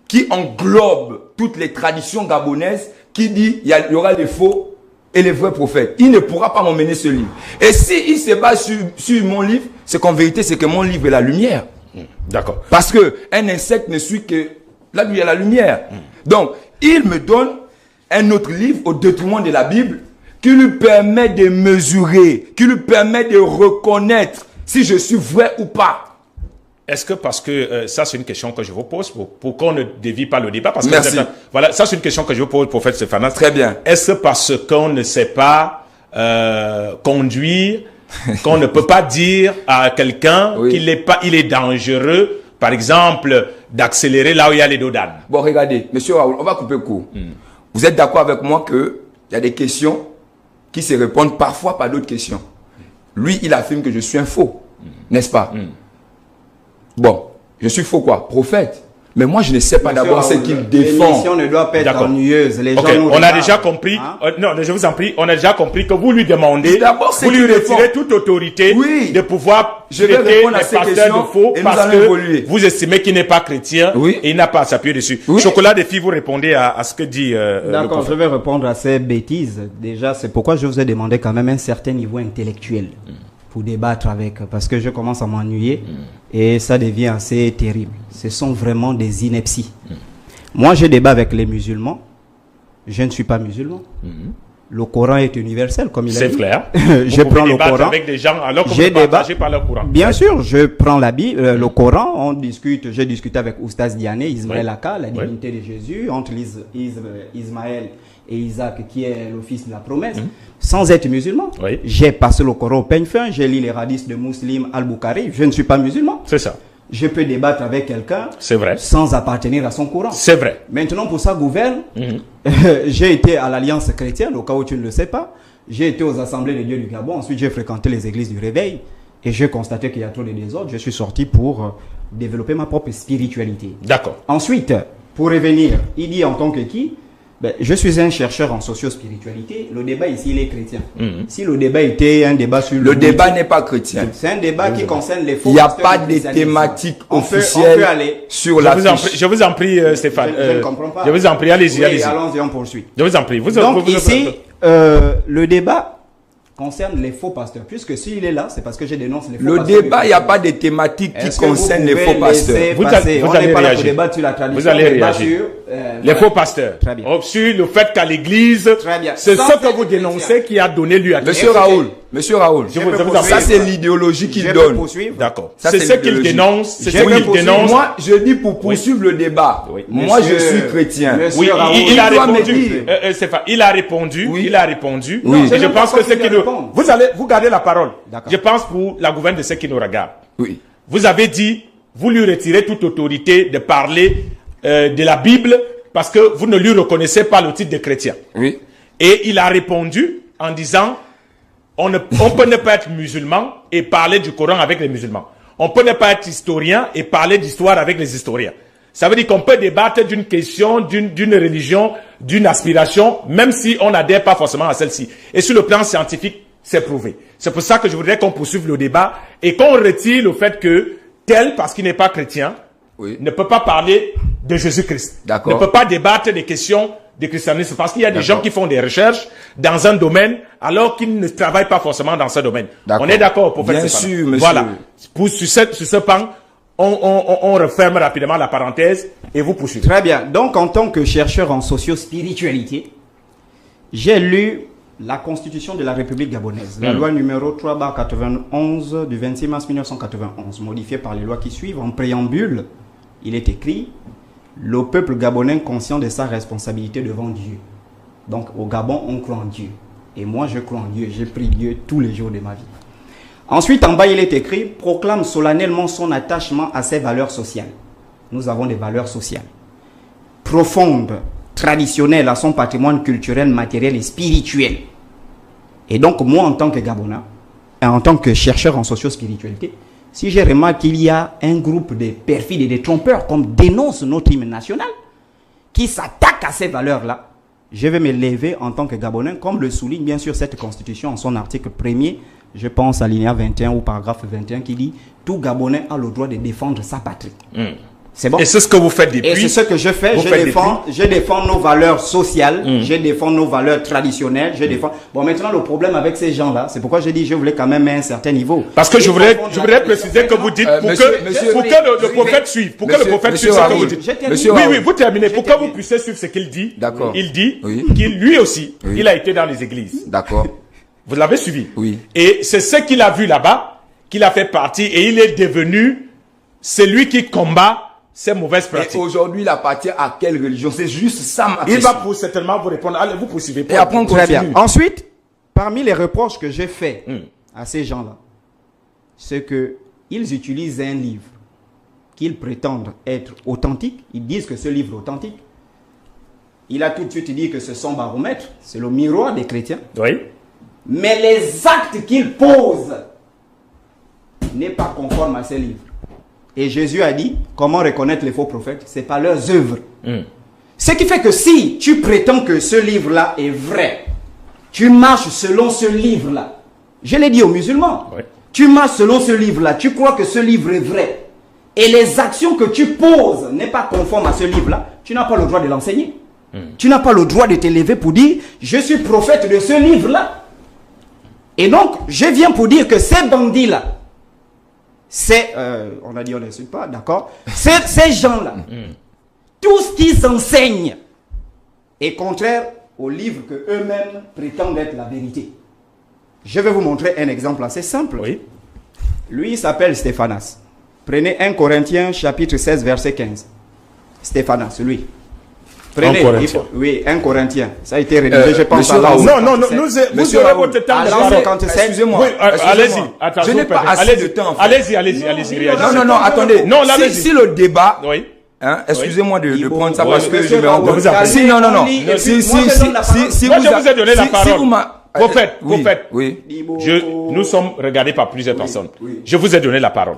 qui englobe toutes les traditions gabonaises, qui dit il y aura les faux et les vrais prophètes. Il ne pourra pas m'emmener ce livre. Et s'il se base sur mon livre, c'est qu'en vérité, c'est que mon livre est la lumière. D'accord. Parce que un insecte ne suit que là où il y a la lumière. Donc, il me donne un autre livre au détriment de la Bible qui lui permet de mesurer, qui lui permet de reconnaître si je suis vrai ou pas. Est-ce que parce que ça c'est une question que je vous pose pour qu'on ne dévie pas le débat parce que Merci. Voilà, ça c'est une question que je vous pose, prophète Stéphanas. Très bien. Est-ce que parce qu'on ne sait pas conduire, qu'on ne peut pas dire à quelqu'un Oui. il est dangereux, par exemple, d'accélérer là où il y a les dos d'âne? Bon, regardez, monsieur Raoul, on va couper court. Vous êtes d'accord avec moi qu'il y a des questions qui se répondent parfois par d'autres questions. Lui, il affirme que je suis un faux, n'est-ce pas? Bon, je suis faux quoi? Prophète. Mais moi, je ne sais pas d'abord ce qu'il défend. L'émission ne doit pas être D'accord. ennuyeuse. Les Ok, gens nous on a regardent. déjà compris. Hein? Non, je vous en prie, on a déjà compris que vous lui demandez, D'abord, c'est vous lui qu'il retirez défend. toute autorité Oui. de pouvoir Je vais traiter répondre à les ces pasteurs questions de faux et nous parce allons que évoluer. vous estimez qu'il n'est pas chrétien Oui. et il n'a pas à s'appuyer dessus. Oui. Chocolat des filles, vous répondez à ce que dit le D'accord, prophète. je vais répondre à ces bêtises. Déjà, c'est pourquoi je vous ai demandé quand même un certain niveau intellectuel pour débattre avec, parce que je commence à m'ennuyer et ça devient assez terrible. Ce sont vraiment des inepties. Moi, je débat avec les musulmans. Je ne suis pas musulman. Le Coran est universel, comme il a C'est dit. clair. Je Vous pouvez prends le débattre Coran. avec des gens alors que vous J'ai ne partagez pas leur Coran. Bien sûr, je prends la Bible, le Coran, on discute, j'ai discuté avec Oustaz Diané, Ismaël Oui. Aka, la Oui. divinité de Jésus, entre Ismaël et Isaac, qui est le fils de la promesse, sans être musulman. Oui. J'ai passé le Coran au peigne fin, j'ai lu les hadiths de Muslim al-Bukhari, je ne suis pas musulman. C'est ça. Je peux débattre avec quelqu'un C'est vrai. sans appartenir à son courant. C'est vrai. Maintenant, pour ça, gouverne, j'ai été à l'Alliance chrétienne, au cas où tu ne le sais pas. J'ai été aux Assemblées de Dieu du Gabon. Ensuite, j'ai fréquenté les églises du Réveil. Et j'ai constaté qu'il y a trop de désordre. Je suis sorti pour développer ma propre spiritualité. D'accord. Ensuite, pour revenir, il dit en tant que qui? Ben, je suis un chercheur en socio-spiritualité. Le débat ici, il est chrétien. Si le débat était un débat sur Le débat n'est pas chrétien. c'est un débat qui concerne les faux. Il n'y a pasteurs pas du de christianisme. thématique On peut officielle aller. sur Je la vous, fiche. je vous en prie, Stéphane. Je ne comprends pas. Je vous en prie, allez-y, Oui, allez-y. allons-y, on poursuit. Je vous en prie. Donc ici, le débat concerne les faux pasteurs. Puisque s'il est là, c'est parce que je dénonce les faux Le pasteurs. débat, il n'y a pas de thématique qui Est-ce que vous concerne les pouvez faux pasteurs. laisser Vous passer? vous On allez n'est pas là pour réagir. débattre sur la tradition. Vous allez on débat réagir. sur, Les voilà. faux pasteurs. Très bien. Sur le fait qu'à l'église, Très bien. c'est Sans ce que être vous dénoncez chrétien. qui a donné lieu à Monsieur Raoul, Je vous peux en prie. ça c'est l'idéologie qu'il Je peux donne. poursuivre. D'accord. Ça, C'est c'est ce qu'il l'idéologie. dénonce. C'est Je ce peux qu'il poursuivre. dénonce. Moi, je dis pour poursuivre le débat. Oui. Moi, je Monsieur- suis chrétien. Monsieur Oui, Raoul, il a doit me répondu. dire. Stéphane, il a répondu. Oui. Il a répondu. Oui. Et je Je pense n'ai que pas ce qui compris nous... répondre. Vous gardez la parole. D'accord. Je pense pour la gouverne de ceux qui nous regardent. Oui. Vous avez dit, vous lui retirez toute autorité de parler de la Bible parce que vous ne lui reconnaissez pas le titre de chrétien. Oui. Et il a répondu en disant, on peut ne pas être musulman et parler du Coran avec les musulmans. On peut ne pas être historien et parler d'histoire avec les historiens. Ça veut dire qu'on peut débattre d'une question, d'une religion, d'une aspiration, même si on n'adhère pas forcément à celle-ci. Et sur le plan scientifique, c'est prouvé. C'est pour ça que je voudrais qu'on poursuive le débat et qu'on retire le fait que tel, parce qu'il n'est pas chrétien, ne peut pas parler de Jésus-Christ. Ne peut pas débattre des questions du christianisme parce qu'il y a des gens qui font des recherches dans un domaine alors qu'ils ne travaillent pas forcément dans ce domaine. On est d'accord, prophète? Bien sûr, monsieur. Voilà. Sur ce pan, on referme rapidement la parenthèse et vous poursuivez. Très bien. Donc, en tant que chercheur en socio-spiritualité, j'ai lu la Constitution de la République gabonaise, la loi numéro 3/91 du 26 mars 1991, modifiée par les lois qui suivent. En préambule, il est écrit « Le peuple gabonais conscient de sa responsabilité devant Dieu ». Donc, au Gabon, on croit en Dieu. Et moi, je crois en Dieu. J'ai pris Dieu tous les jours de ma vie. Ensuite, en bas, il est écrit « Proclame solennellement son attachement à ses valeurs sociales ». Nous avons des valeurs sociales profondes, traditionnelles à son patrimoine culturel, matériel et spirituel. Et donc, moi, en tant que Gabonais, et en tant que chercheur en socio-spiritualité, si j'ai remarqué qu'il y a un groupe de perfides et de trompeurs comme dénonce notre hymne national, qui s'attaque à ces valeurs-là, je vais me lever en tant que Gabonais, comme le souligne bien sûr cette constitution en son article 1er, je pense à l'alinéa 21 ou paragraphe 21 qui dit « Tout Gabonais a le droit de défendre sa patrie ». C'est bon. Et c'est ce que vous faites depuis. Et c'est ce que je fais. Je défends nos valeurs sociales, je défends nos valeurs traditionnelles, je défends. Bon, maintenant, le problème avec ces gens-là, c'est pourquoi j'ai dit je voulais quand même un certain niveau. Parce que je voudrais préciser que vous dites pour que le prophète suive. Pour que le prophète suive ce que vous dites. Oui, vous terminez. Pour que vous puissiez suivre ce qu'il dit. D'accord. Il dit qu'il, lui aussi, il a été dans les églises. D'accord. Vous l'avez suivi. Oui. Et c'est ce qu'il a vu là-bas, qu'il a fait partie, et il est devenu celui qui combat ces mauvaises pratiques. Et aujourd'hui, il appartient à quelle religion? C'est juste ça ma question. Il va certainement vous répondre. Allez, vous poursuivez. Et après, on continue. Très bien. Ensuite, parmi les reproches que j'ai faits à ces gens-là, c'est qu'ils utilisent un livre qu'ils prétendent être authentique. Ils disent que ce livre est authentique. Il a tout de suite dit que c'est son baromètre, c'est le miroir des chrétiens. Oui. Mais les actes qu'ils posent n'est pas conforme à ces livres. Et Jésus a dit, comment reconnaître les faux prophètes? C'est par leurs œuvres. Ce qui fait que si tu prétends que ce livre-là est vrai, tu marches selon ce livre-là. Je l'ai dit aux musulmans. Oui. Tu marches selon ce livre-là, tu crois que ce livre est vrai. Et les actions que tu poses n'est pas conforme à ce livre-là, tu n'as pas le droit de l'enseigner. Tu n'as pas le droit de te lever pour dire, je suis prophète de ce livre-là. Et donc, je viens pour dire que ces bandits-là, on a dit on n'insulte pas, d'accord. Ces gens-là, tout ce qu'ils enseignent est contraire au livre que eux-mêmes prétendent être la vérité. Je vais vous montrer un exemple assez simple. Oui. Lui, il s'appelle Stéphanas. Prenez 1 Corinthiens chapitre 16 verset 15. Stéphanas, lui. Prenez, 1 Corinthiens. Ça a été rédigé, je pense, à la Non, vous aurez votre temps de parole. Excusez-moi. Oui, allez-y. Je n'ai pas assez de temps. Allez-y. Non, attendez. Non, si le débat, excusez-moi de prendre ça parce que je me rends compte. Si, non. Si moi, je vous ai donné la parole. Prophète, oui. Nous sommes regardés par plusieurs personnes. Je vous ai donné la parole.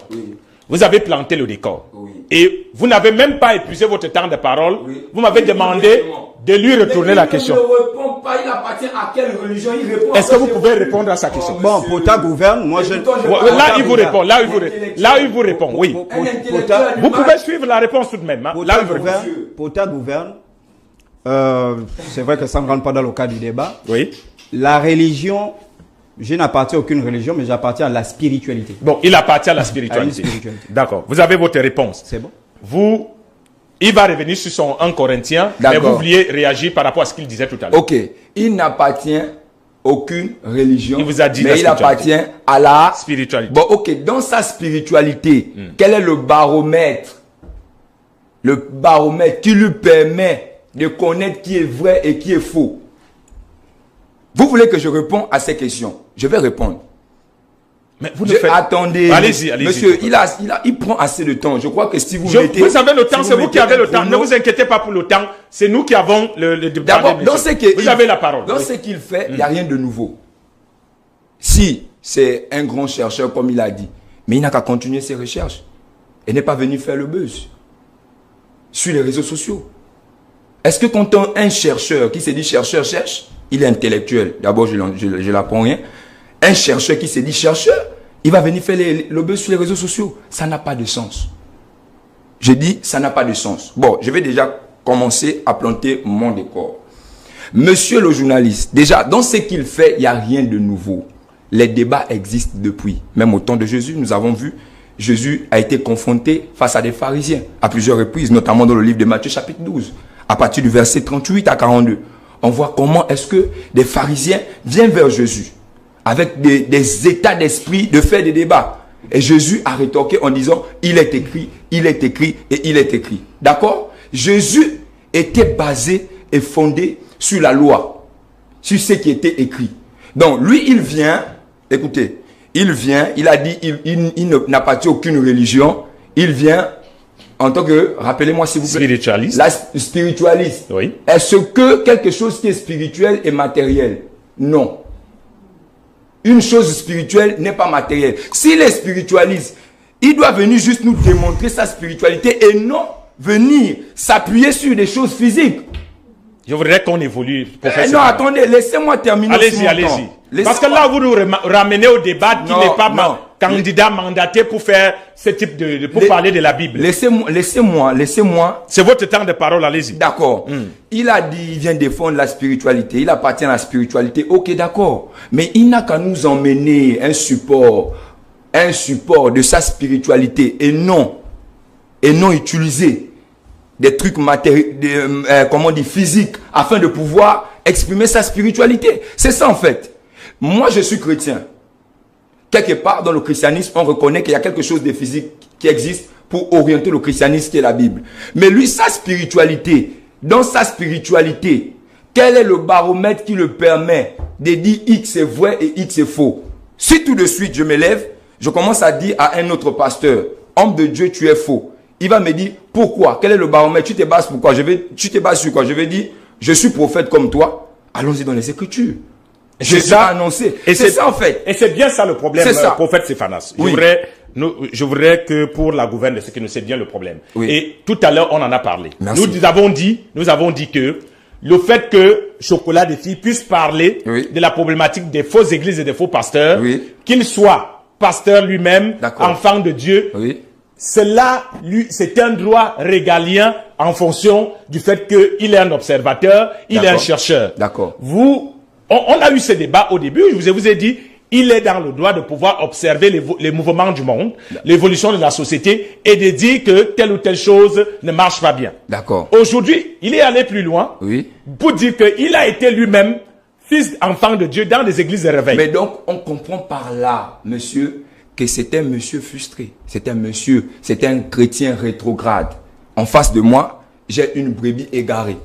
Vous avez planté le décor. Et vous n'avez même pas épuisé votre temps de parole. Vous m'avez demandé de lui retourner la question. Il ne répond pas, il appartient à quelle religion il répond. Est-ce que vous pouvez répondre à sa question? Bon, Pota gouverne, moi je... Là, il vous répond. Là, il vous répond, oui. Vous pouvez suivre la réponse tout de même. Pota gouverne. C'est vrai que ça ne rentre pas dans le cadre du débat. Oui. La religion... Je n'appartiens à aucune religion, mais j'appartiens à la spiritualité. Bon, il appartient à la spiritualité. D'accord. Vous avez votre réponse. C'est bon. Il va revenir sur son 1 Corinthien, mais vous vouliez réagir par rapport à ce qu'il disait tout à l'heure. Ok. Il n'appartient à aucune religion, il vous a dit mais il appartient à la spiritualité. Bon, ok. Dans sa spiritualité, quel est le baromètre? Le baromètre qui lui permet de connaître qui est vrai et qui est faux. Vous voulez que je réponde à ces questions? Je vais répondre. Mais vous ne faites... Attendez. Allez-y. Monsieur, il prend assez de temps. Je crois que si vous mettez... Vous avez le temps, c'est vous qui avez le temps. Ne vous inquiétez pas pour le temps. C'est nous qui avons le débat. D'abord, vous avez la parole. Dans ce qu'il fait, il n'y a rien de nouveau. Si c'est un grand chercheur, comme il a dit, mais il n'a qu'à continuer ses recherches et n'est pas venu faire le buzz sur les réseaux sociaux. Est-ce que quand un chercheur qui s'est dit chercheur cherche, il est intellectuel. D'abord, je l'apprends rien. Un chercheur qui s'est dit chercheur, il va venir faire le buzz sur les réseaux sociaux. Ça n'a pas de sens. Je dis, ça n'a pas de sens. Bon, je vais déjà commencer à planter mon décor. Monsieur le journaliste, déjà, dans ce qu'il fait, il n'y a rien de nouveau. Les débats existent depuis. Même au temps de Jésus, nous avons vu, Jésus a été confronté face à des pharisiens à plusieurs reprises, notamment dans le livre de Matthieu chapitre 12, à partir du verset 38 à 42. On voit comment est-ce que des pharisiens viennent vers Jésus avec des états d'esprit de faire des débats. Et Jésus a rétorqué en disant, il est écrit, il est écrit et il est écrit. D'accord? Jésus était basé et fondé sur la loi, sur ce qui était écrit. Donc lui, il vient, écoutez, il vient, il a dit, il n'appartient à aucune religion, il vient en tant que, rappelez-moi s'il vous plaît, spiritualiste. Spiritualiste. Oui. Est-ce que quelque chose qui est spirituel est matériel? Non. Une chose spirituelle n'est pas matérielle. S'il est spiritualiste, il doit venir juste nous démontrer sa spiritualité et non venir s'appuyer sur des choses physiques. Je voudrais qu'on évolue. Non, attendez, laissez-moi terminer. Allez-y, allez-y. Parce que là, vous nous ramenez au débat qui n'est pas candidat mandaté pour faire ce type pour parler de la Bible. Laissez-moi. C'est votre temps de parole, allez-y. D'accord. Il a dit, il vient défendre la spiritualité. Il appartient à la spiritualité. Ok, d'accord. Mais il n'a qu'à nous emmener un support de sa spiritualité et non utiliser des trucs matériels, physiques, afin de pouvoir exprimer sa spiritualité. C'est ça en fait. Moi, je suis chrétien. Quelque part dans le christianisme, on reconnaît qu'il y a quelque chose de physique qui existe pour orienter le christianisme qui est la Bible. Mais lui, sa spiritualité, dans sa spiritualité, quel est le baromètre qui le permet de dire X est vrai et X est faux? Si tout de suite je me lève, je commence à dire à un autre pasteur, homme de Dieu, tu es faux. Il va me dire, pourquoi? Quel est le baromètre? Tu te bases pourquoi? Tu te bases sur quoi? Je vais dire, je suis prophète comme toi. Allons-y dans les Écritures. Je suis annoncé. Et c'est ça en fait. Et c'est bien ça le problème, prophète Stéphanas. Oui. Je voudrais que pour la gouverne, c'est que nous c'est bien le problème. Oui. Et tout à l'heure, on en a parlé. Merci. Nous avons dit que le fait que Chocolat des filles puisse parler de la problématique des fausses églises et des faux pasteurs, qu'il soit pasteur lui-même, enfant de Dieu, cela, c'est un droit régalien en fonction du fait qu'il est un observateur, il est un chercheur. D'accord. On a eu ce débat au début, je vous ai dit, il est dans le droit de pouvoir observer les mouvements du monde, l'évolution de la société et de dire que telle ou telle chose ne marche pas bien. D'accord. Aujourd'hui, il est allé plus loin pour dire qu'il a été lui-même fils enfant de Dieu dans des églises de réveil. Mais donc, on comprend par là, monsieur, que c'est un monsieur frustré. C'est un chrétien rétrograde. En face de moi, j'ai une brebis égarée.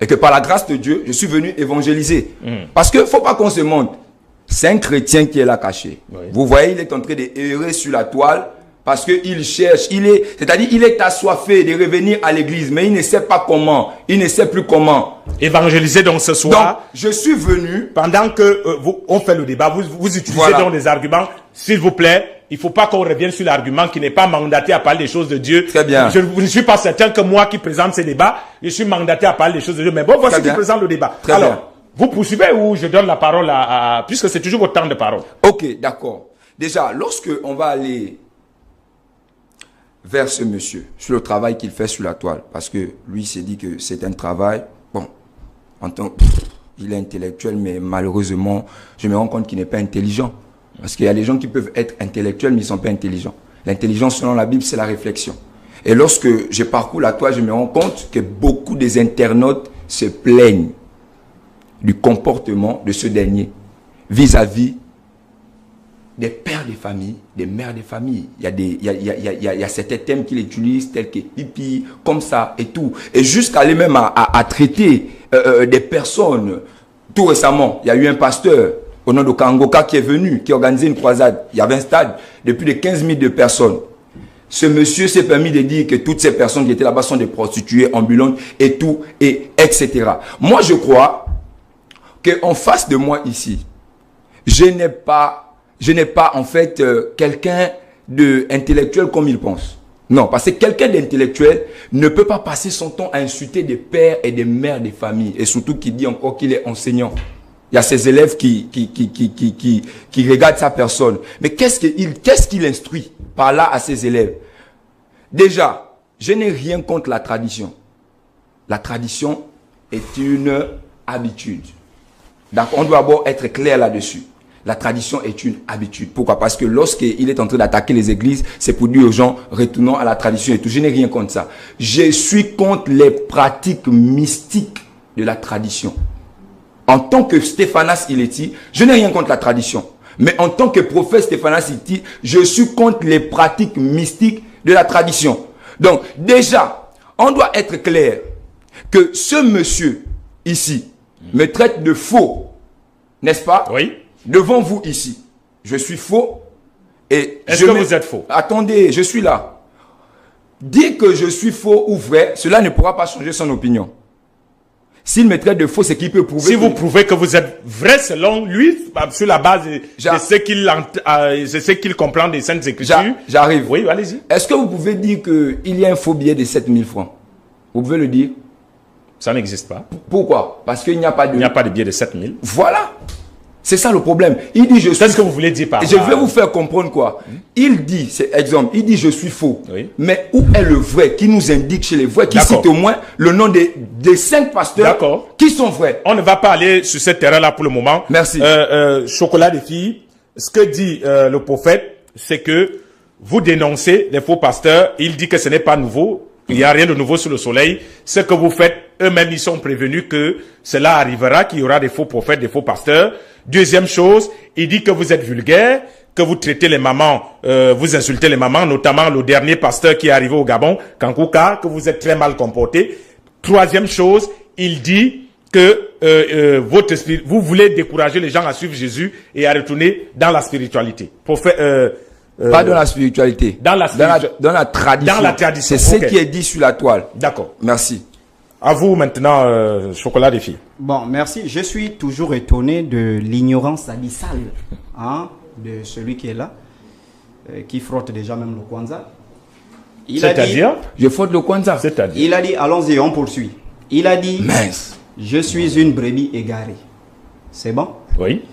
Et que par la grâce de Dieu, je suis venu évangéliser. Parce qu'il ne faut pas qu'on se montre. C'est un chrétien qui est là caché. Vous voyez, il est en train d'errer sur la toile parce qu'il cherche, c'est-à-dire il est assoiffé de revenir à l'église, mais il ne sait pas comment, il ne sait plus comment. Évangéliser donc ce soir. Donc, je suis venu. Pendant que on fait le débat, vous utilisez donc des arguments. S'il vous plaît, il ne faut pas qu'on revienne sur l'argument qui n'est pas mandaté à parler des choses de Dieu. Très bien. Je ne suis pas certain que moi qui présente ces débats, je suis mandaté à parler des choses de Dieu. Mais bon, voici qui présente le débat. Très bien. Vous poursuivez ou je donne la parole puisque c'est toujours votre temps de parole. Ok, d'accord. Déjà, lorsque on va aller vers ce monsieur, sur le travail qu'il fait sur la toile, parce que lui s'est dit que c'est un travail, bon, il est intellectuel, mais malheureusement, je me rends compte qu'il n'est pas intelligent. Parce qu'il y a des gens qui peuvent être intellectuels, mais ils ne sont pas intelligents. L'intelligence, selon la Bible, c'est la réflexion. Et lorsque je parcours la toile, je me rends compte que beaucoup des internautes se plaignent du comportement de ce dernier vis-à-vis des pères de famille, des mères de famille. Il y a certains thèmes qu'il utilise, tels que pipi, comme ça et tout. Et jusqu'à aller même à traiter des personnes. Tout récemment, il y a eu un pasteur au nom de Kangoka qui est venu, qui a organisé une croisade. Il y avait un stade de plus de 15 000 de personnes. Ce monsieur s'est permis de dire que toutes ces personnes qui étaient là-bas sont des prostituées ambulantes et tout, et etc. Moi, je crois qu'en face de moi ici, je n'ai pas en fait quelqu'un d'intellectuel comme il pense. Non, parce que quelqu'un d'intellectuel ne peut pas passer son temps à insulter des pères et des mères des familles, et surtout qui dit encore qu'il est enseignant. Il y a ses élèves qui regardent sa personne. Mais qu'est-ce qu'il instruit par là à ses élèves? Déjà, je n'ai rien contre la tradition. La tradition est une habitude. Donc, on doit d'abord être clair là-dessus. La tradition est une habitude. Pourquoi? Parce que lorsqu'il est en train d'attaquer les églises, c'est pour dire aux gens, retournons à la tradition et tout. Je n'ai rien contre ça. Je suis contre les pratiques mystiques de la tradition. En tant que Stéphanas Ileti, je n'ai rien contre la tradition. Mais en tant que prophète Stéphanas Ileti, je suis contre les pratiques mystiques de la tradition. Donc, déjà, on doit être clair que ce monsieur ici me traite de faux, n'est-ce pas? Oui. Devant vous ici, je suis faux. Est-ce que vous êtes faux? Attendez, je suis là. Dire que je suis faux ou vrai, cela ne pourra pas changer son opinion. S'il me traite de faux, c'est qu'il peut prouver. Si vous prouvez que vous êtes vrai selon lui, sur la base de ce qu'il comprend des Saintes Écritures. J'arrive. Oui, allez-y. Est-ce que vous pouvez dire qu'il y a un faux billet de 7000 francs? Vous pouvez le dire? Ça n'existe pas. Pourquoi? Parce qu'il n'y a pas de... Il n'y a pas de billet de 7000. Voilà. C'est ça le problème. Il dit je suis... C'est ce que vous voulez dire par là. Je vais vous faire comprendre quoi. Il dit, c'est exemple, il dit je suis faux. Oui. Mais où est le vrai qui nous indique chez les vrais, qui cite au moins le nom des 5 pasteurs qui sont vrais? On ne va pas aller sur ce terrain-là pour le moment. Merci. Chocolat des filles, ce que dit le prophète, c'est que vous dénoncez les faux pasteurs. Il dit que ce n'est pas nouveau. Il n'y a rien de nouveau sous le soleil. Ce que vous faites, eux-mêmes, ils sont prévenus que cela arrivera, qu'il y aura des faux prophètes, des faux pasteurs. Deuxième chose, il dit que vous êtes vulgaire, que vous traitez les mamans, vous insultez les mamans, notamment le dernier pasteur qui est arrivé au Gabon, Kankouka, que vous êtes très mal comporté. Troisième chose, il dit que votre esprit, vous voulez décourager les gens à suivre Jésus et à retourner dans la spiritualité. Pas dans la spiritualité. Dans la tradition. Dans la tradition. C'est ce qui est dit sur la toile. D'accord. Merci. À vous maintenant, Chocolat des filles. Bon, merci. Je suis toujours étonné de l'ignorance abyssale de celui qui est là, qui frotte déjà même le Kwanzaa. C'est-à-dire? Je frotte le Kwanzaa. C'est-à-dire? Il a dit, allons-y, on poursuit. Il a dit, mince, je suis une brebis égarée. C'est bon? Oui.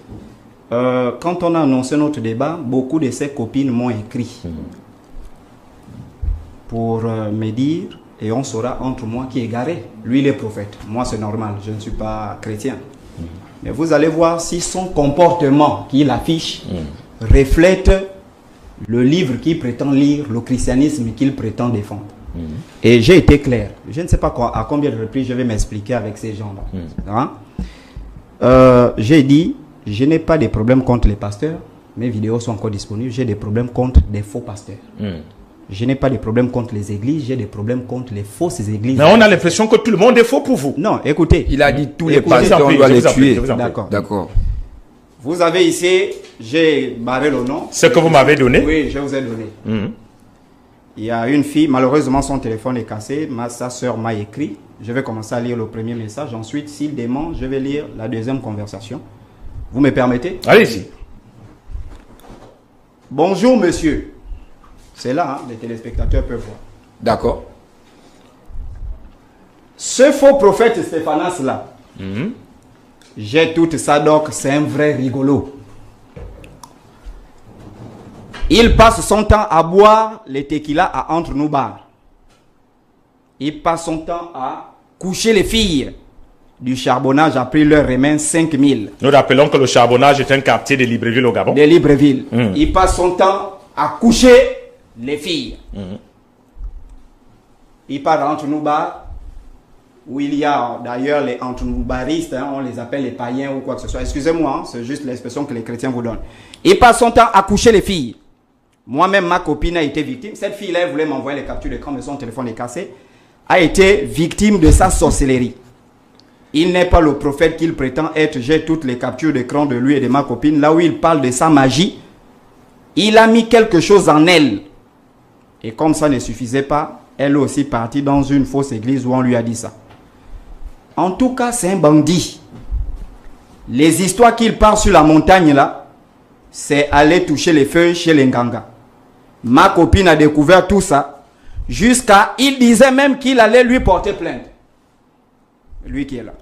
Quand on a annoncé notre débat, beaucoup de ses copines m'ont écrit pour me dire, et on saura entre moi qui est égaré. Lui, il est prophète. Moi, c'est normal. Je ne suis pas chrétien. Mais vous allez voir si son comportement qu'il affiche reflète le livre qu'il prétend lire, le christianisme qu'il prétend défendre. Et j'ai été clair. Je ne sais pas à combien de reprises je vais m'expliquer avec ces gens-là. J'ai dit, je n'ai pas de problème contre les pasteurs. Mes vidéos sont encore disponibles. J'ai des problèmes contre des faux pasteurs. Je n'ai pas de problème contre les églises, j'ai des problèmes contre les fausses églises. Mais on a l'impression que tout le monde est faux pour vous. Non, écoutez. Il a dit tous les pasteurs, on doit les tuer. D'accord. Vous avez ici, j'ai barré le nom. Ce que vous m'avez donné? Oui, je vous ai donné. Il y a une fille, malheureusement son téléphone est cassé, sa soeur m'a écrit. Je vais commencer à lire le premier message. Ensuite, s'il dément, je vais lire la deuxième conversation. Vous me permettez? Allez-y. Bonjour monsieur. C'est là, les téléspectateurs peuvent voir. D'accord. Ce faux prophète Stéphanas là, j'ai toute ça, donc c'est un vrai rigolo. Il passe son temps à boire les tequila à entre nous bars. Il passe son temps à coucher les filles. Du charbonnage a pris leur remain 5000. Nous rappelons que le charbonnage est un quartier de Libreville au Gabon. De Libreville. Il passe son temps à coucher les filles. Il part entre nous bars, où il y a d'ailleurs les entre nous baristes, on les appelle les païens ou quoi que ce soit. Excusez-moi, c'est juste l'expression que les chrétiens vous donnent. Il passe son temps à coucher les filles. Moi-même, ma copine a été victime. Cette fille-là, elle voulait m'envoyer les captures d'écran, mais son téléphone est cassé. A été victime de sa sorcellerie. Il n'est pas le prophète qu'il prétend être. J'ai toutes les captures d'écran de lui et de ma copine. Là où il parle de sa magie, il a mis quelque chose en elle. Et comme ça ne suffisait pas, elle est aussi partie dans une fausse église où on lui a dit ça. En tout cas, c'est un bandit. Les histoires qu'il parle sur la montagne là, c'est aller toucher les feuilles chez les Nganga. Ma copine a découvert tout ça. Jusqu'à, il disait même qu'il allait lui porter plainte. Lui qui est là.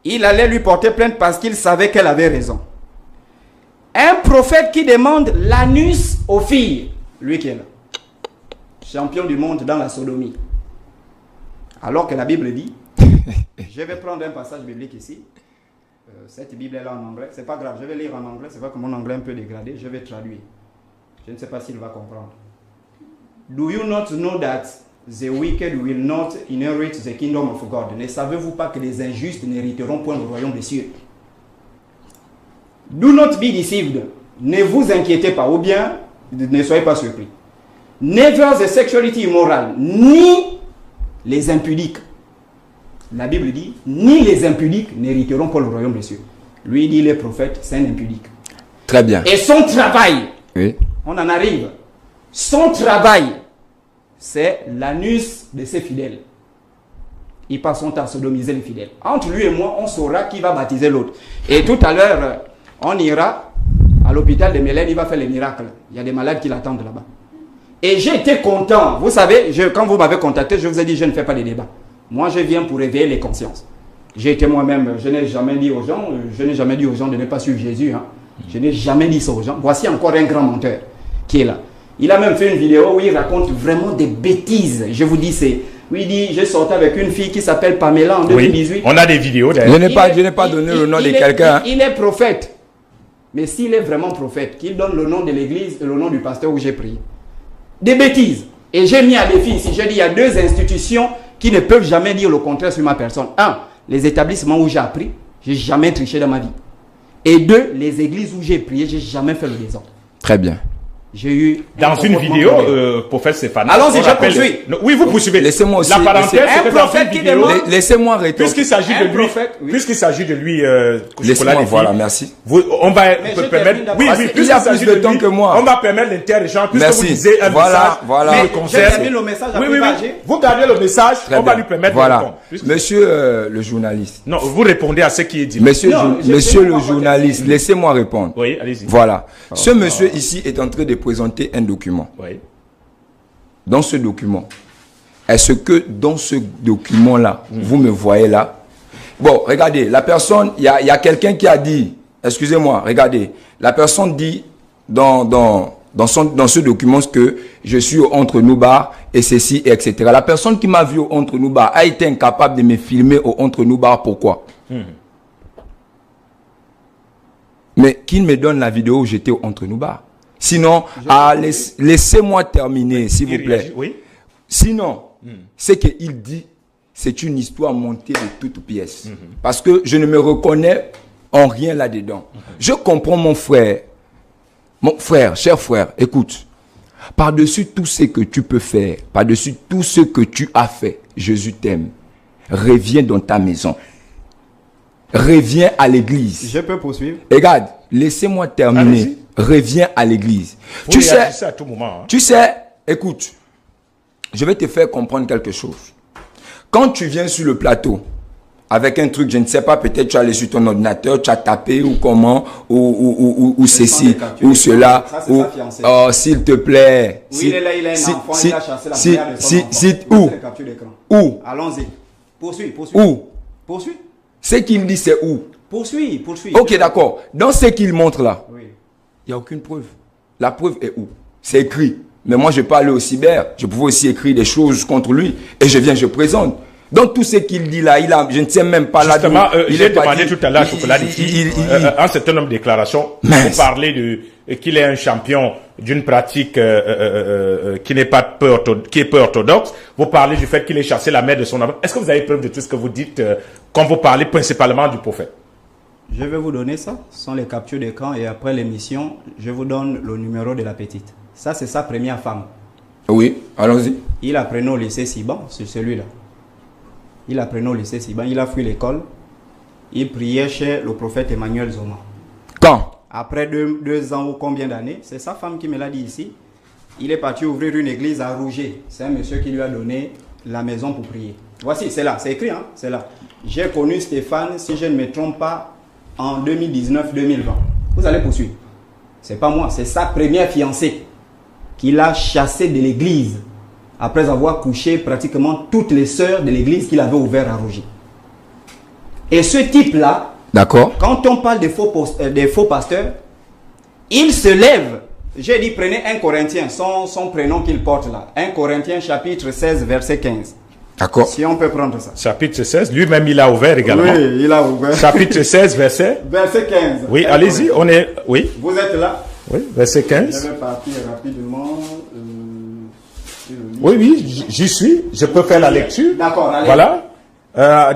Il allait lui porter plainte parce qu'il savait qu'elle avait raison. Un prophète qui demande l'anus aux filles. Lui qui est là. champion du monde dans la sodomie. Alors que la Bible dit, je vais prendre un passage biblique ici. Cette Bible est là en anglais. C'est pas grave, je vais lire en anglais. C'est vrai que mon anglais est un peu dégradé. Je vais traduire. Je ne sais pas s'il va comprendre. Do you not know that the wicked will not inherit the kingdom of God? Ne savez-vous pas que les injustes n'hériteront point le royaume des cieux? Do not be deceived. Ne vous inquiétez pas, ou bien ne soyez pas surpris. Never the sexuality immoral, ni les impudiques. La Bible dit, ni les impudiques n'hériteront pas le royaume des cieux. Lui dit, les prophètes, c'est un impudique. Très bien. Et son travail, oui. On en arrive. Son travail, c'est l'anus de ses fidèles. Ils passent son temps à sodomiser les fidèles. Entre lui et moi, on saura qui va baptiser l'autre. Et tout à l'heure, on ira à l'hôpital de Mélène, il va faire les miracles. Il y a des malades qui l'attendent là-bas. Et j'ai été content. Vous savez, quand vous m'avez contacté, je vous ai dit, je ne fais pas de débat. Moi, je viens pour éveiller les consciences. J'ai été moi-même, je n'ai jamais dit aux gens de ne pas suivre Jésus. Hein. Je n'ai jamais dit ça aux gens. Voici encore un grand menteur qui est là. Il a même fait une vidéo où il raconte vraiment des bêtises. Je vous dis, où il dit, j'ai sorti avec une fille qui s'appelle Pamela en 2018. Oui, on a des vidéos d'ailleurs. Je n'ai pas donné le nom de quelqu'un. Il est prophète. Mais s'il est vraiment prophète, qu'il donne le nom de l'église et le nom du pasteur où j'ai prié. Des bêtises. Et j'ai mis à défi ici, j'ai dit, il y a deux institutions qui ne peuvent jamais dire le contraire sur ma personne. Un, les établissements où j'ai appris, j'ai jamais triché dans ma vie. Et deux, les églises où j'ai prié, j'ai jamais fait le désordre. Très bien. J'ai eu dans une vidéo, prophète Stéphane. Allons-y, je poursuis. Oui, vous poursuivez. Laissez-moi aussi. La parenthèse, un prophète qui demande. Laissez-moi répondre. Puisqu'il s'agit de lui, puisqu'il s'agit de lui, laissez-moi, voilà, merci. On va permettre. Oui, puisqu'il s'agit de temps que moi. On va permettre l'inter-échange puisque vous disiez un voilà. message. Je termine le message. Oui. Vous gardez le message. On va lui permettre de répondre. Monsieur le journaliste. Non, vous répondez à ce qui est dit. Monsieur le journaliste, laissez-moi répondre. Oui, allez-y. Voilà. Ce monsieur ici est en train de présenter un document. Oui. Dans ce document, est-ce que dans ce document-là, vous me voyez là? Bon, regardez, la personne, il y a quelqu'un qui a dit, excusez-moi, regardez, la personne dit dans ce document que je suis au Entre nous bar et ceci, et etc. La personne qui m'a vu au Entre nous bar a été incapable de me filmer au Entre nous bar. Pourquoi? Mais qu'il me donne la vidéo où j'étais au Entre nous bar. Sinon, laissez-moi terminer, s'il vous plaît. Oui. Sinon, ce qu'il dit, c'est une histoire montée de toutes pièces. Parce que je ne me reconnais en rien là-dedans. Je comprends mon frère, cher frère, écoute. Par-dessus tout ce que tu peux faire, par-dessus tout ce que tu as fait, Jésus t'aime. Reviens dans ta maison. Reviens à l'église. Je peux poursuivre? Regarde, laissez-moi terminer. Reviens à l'église. Tu sais, à tout moment, hein. Tu sais, écoute, je vais te faire comprendre quelque chose. Quand tu viens sur le plateau, avec un truc, je ne sais pas, peut-être tu as allé sur ton ordinateur, tu as tapé ou comment, ou ceci, ou cela, ou, oh, s'il te plaît. Oui, il est là, il a un enfant, il a chassé la mère de son enfant. Où? Allons-y. Poursuis. Où? Poursuis. Ce qu'il dit, c'est où? Poursuis. Ok, d'accord. Dans ce qu'il montre là, oui. Il n'y a aucune preuve. La preuve est où? C'est écrit. Mais moi, je peux aller au cyber. Je pouvais aussi écrire des choses contre lui. Et je présente. Donc, tout ce qu'il dit là, je ne sais même pas là. Justement, il est demandé tout à l'heure, un certain nombre de déclarations. Vous parlez qu'il est un champion d'une pratique qui est peu orthodoxe. Vous parlez du fait qu'il ait chassé la mère de son enfant. Est-ce que vous avez preuve de tout ce que vous dites quand vous parlez principalement du prophète? Je vais vous donner ça. Ce sont les captures d'écran et après l'émission, je vous donne le numéro de la petite. Ça, c'est sa première femme. Oui, allons-y. Il apprenait au lycée Siban, c'est celui-là. Il apprenait au lycée Siban, il a fui l'école. Il priait chez le prophète Emmanuel Zoma. Quand? Après 2 ans ou combien d'années, c'est sa femme qui me l'a dit ici. Il est parti ouvrir une église à Rouget. C'est un monsieur qui lui a donné la maison pour prier. Voici, c'est là, c'est écrit, hein, c'est là. J'ai connu Stéphane, si je ne me trompe pas, en 2019-2020. Vous allez poursuivre. C'est pas moi, c'est sa première fiancée qu'il a chassée de l'église après avoir couché pratiquement toutes les sœurs de l'église qu'il avait ouvert à Rouget. Et ce type-là, d'accord, quand on parle des faux pasteurs, il se lève J'ai dit prenez 1 Corinthiens, son prénom qu'il porte là. 1 Corinthiens chapitre 16 verset 15. D'accord. Si on peut prendre ça. Chapitre 16, lui-même il a ouvert également. Oui, il a ouvert. Chapitre 16, verset. Verset 15. Oui, allez-y, on est. Oui. Vous êtes là? Oui, verset 15. Je vais partir rapidement. Oui, j'y suis. Je peux faire la lecture. D'accord, allez. Voilà.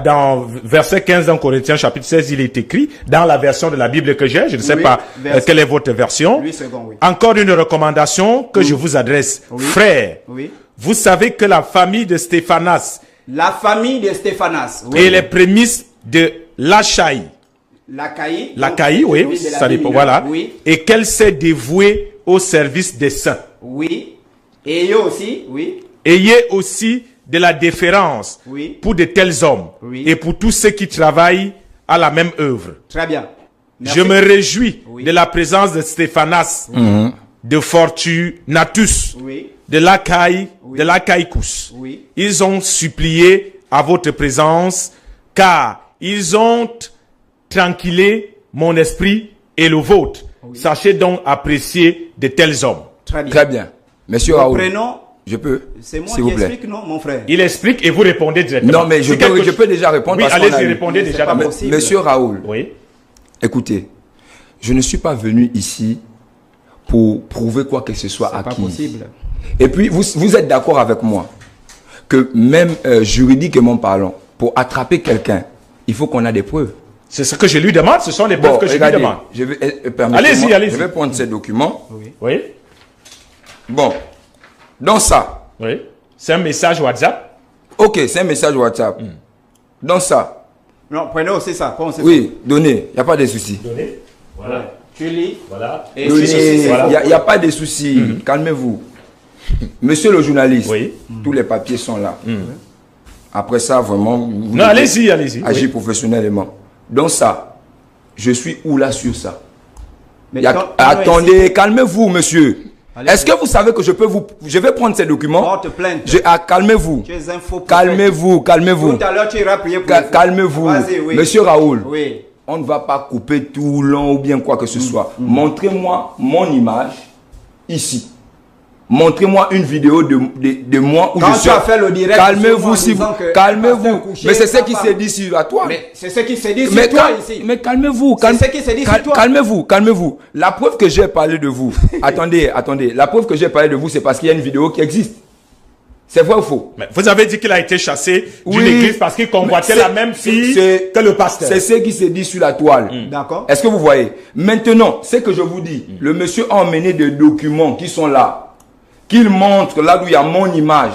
Dans verset 15 dans Corinthiens chapitre 16, il est écrit, dans la version de la Bible que j'ai, je ne sais Oui, pas verset- quelle est votre version. 8 secondes, oui. Encore une recommandation que je vous adresse. Oui. Frères, Oui. vous savez que la famille de Stéphanas La famille de Stéphanas. Oui. et les prémices de l'Achaï, L'Achaï, oui, de la ça Bible, dépend, voilà, Oui. et qu'elle s'est dévouée au service des saints. Oui. Et eux aussi, oui. Ayez aussi de la déférence Oui. pour de tels hommes Oui. et pour tous ceux qui travaillent à la même œuvre. Très bien. Merci. Je me réjouis Oui. de la présence de Stéphanas, de Fortunatus, Oui. de l'Achaï, Oui. de l'Achaïcus. Oui. Ils ont supplié à votre présence, car ils ont tranquillé mon esprit et le vôtre. Sachez donc apprécier de tels hommes. Très bien. Très bien. Monsieur Mon Raoul, prénom, je peux, c'est moi s'il qui vous plaît. explique, non, mon frère? Il explique et vous répondez directement. Non, mais Si quelque je peux déjà répondre. Oui, parce qu'on allez-y, a- répondez Mais c'est déjà. pas d'abord. possible. Monsieur Raoul, Oui. écoutez, je ne suis pas venu ici pour prouver quoi que ce soit à C'est pas qui. possible. Et puis, vous êtes d'accord avec moi que même juridiquement parlant, pour attraper quelqu'un, il faut qu'on a des preuves. C'est ce que je lui demande, ce sont les preuves Bon, que je regardez, lui demande. je vais, permettez-moi, Allez-y, allez-y. je vais prendre ces documents. Oui. Bon, dans ça, Oui. C'est un message WhatsApp. ok, c'est un message WhatsApp. Dans ça, Non, prenez aussi ça. Prends aussi oui, donnez, il n'y a pas de souci. Donnez. Voilà. ça. Tu lis. Voilà. Et Donnez, tu il lis. voilà. n'y a pas de souci. Calmez-vous. Monsieur le journaliste, Oui. tous les papiers sont là. Après ça, vraiment, vous Non, devez allez-y, allez-y. agir Oui. professionnellement. Dans ça, je suis où là sur ça? Mais Il y a- quand- attendez, calmez-vous, monsieur. Allez. Est-ce que vous savez que je vais prendre ces documents? Porte plainte. Calmez-vous. Tu es un faux prophète. Calmez-vous, calmez-vous. Tout à l'heure, tu iras prier pour les faux. Calmez-vous. Vas-y, oui. Monsieur Raoul, Oui. on ne va pas couper tout long ou bien quoi que ce soit. Montrez-moi mon image ici. Montrez-moi une vidéo de moi où Quand je tu suis. as fait le direct, Calmez-vous, sur moi en s'il vous disant que calmez-vous. pasteur couché, Mais c'est ce ta qui femme. s'est dit sur la toile. Mais c'est ce qui s'est dit Mais sur toi cal- ici. mais calmez-vous. C'est ce qui s'est dit sur toi. Calmez-vous, calmez-vous. La preuve que j'ai parlé de vous. attendez. La preuve que j'ai parlé de vous, c'est parce qu'il y a une vidéo qui existe. C'est vrai ou faux? Mais vous avez dit qu'il a été chassé d'une Oui. église parce qu'il convoitait Mais la même fille c'est- que le pasteur. C'est ce qui s'est dit sur la toile. D'accord. Est-ce que vous voyez? Maintenant, c'est que je vous dis, le monsieur a emmené des documents qui sont là, qu'il montre là où il y a mon image.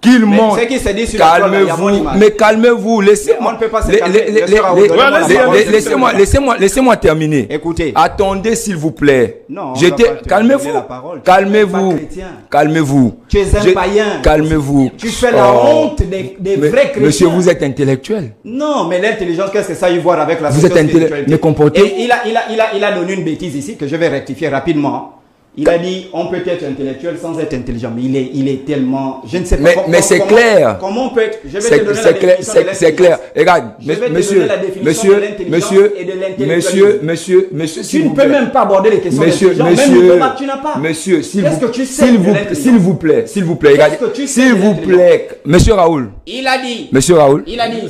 Qu'il Mais montre. ce qui s'est dit sur la toile, il y a mon Calmez-vous, image. mais calmez-vous, laissez-moi. Mais on ne peut pas se les- calmer. les- Laissez les- Raoul, les- donnez-moi la allez-y, parole. allez-y. Laissez-moi terminer. Écoutez. Attendez, s'il vous plaît. Non, on J'étais. va pas te Calmez-vous. donner la parole. Tu Calmez-vous. n'es pas chrétien. Calmez-vous. Tu es un païen. Calmez-vous. Tu fais la Oh. honte des Mais- vrais chrétiens. Monsieur, vous êtes intellectuel. Non, mais l'intelligence, qu'est-ce que ça a à y voir avec la Vous êtes socio-spiritualité? mais comportez- Et il a donné une bêtise ici que je vais rectifier rapidement. Il a dit on peut être intellectuel sans être intelligent, mais il est tellement, je ne sais pas. Mais c'est clair. Comment on peut être? Je vais te C'est donner la clair, définition de c'est clair. l'intelligence. Regarde, Je vais te monsieur, donner la définition monsieur, de l'intelligence monsieur, et de l'intellectualisme. monsieur, Tu s'il ne vous peux plaît. même pas aborder les questions Monsieur, d'intelligence. Même monsieur, le bac, tu n'as pas. monsieur, s'il Qu'est-ce vous, que tu sais de l'intelligence? s'il vous plaît, regardez, Qu'est-ce que tu sais s'il de vous l'intelligence? plaît, monsieur Raoul, Il a dit. monsieur Raoul, Il a dit.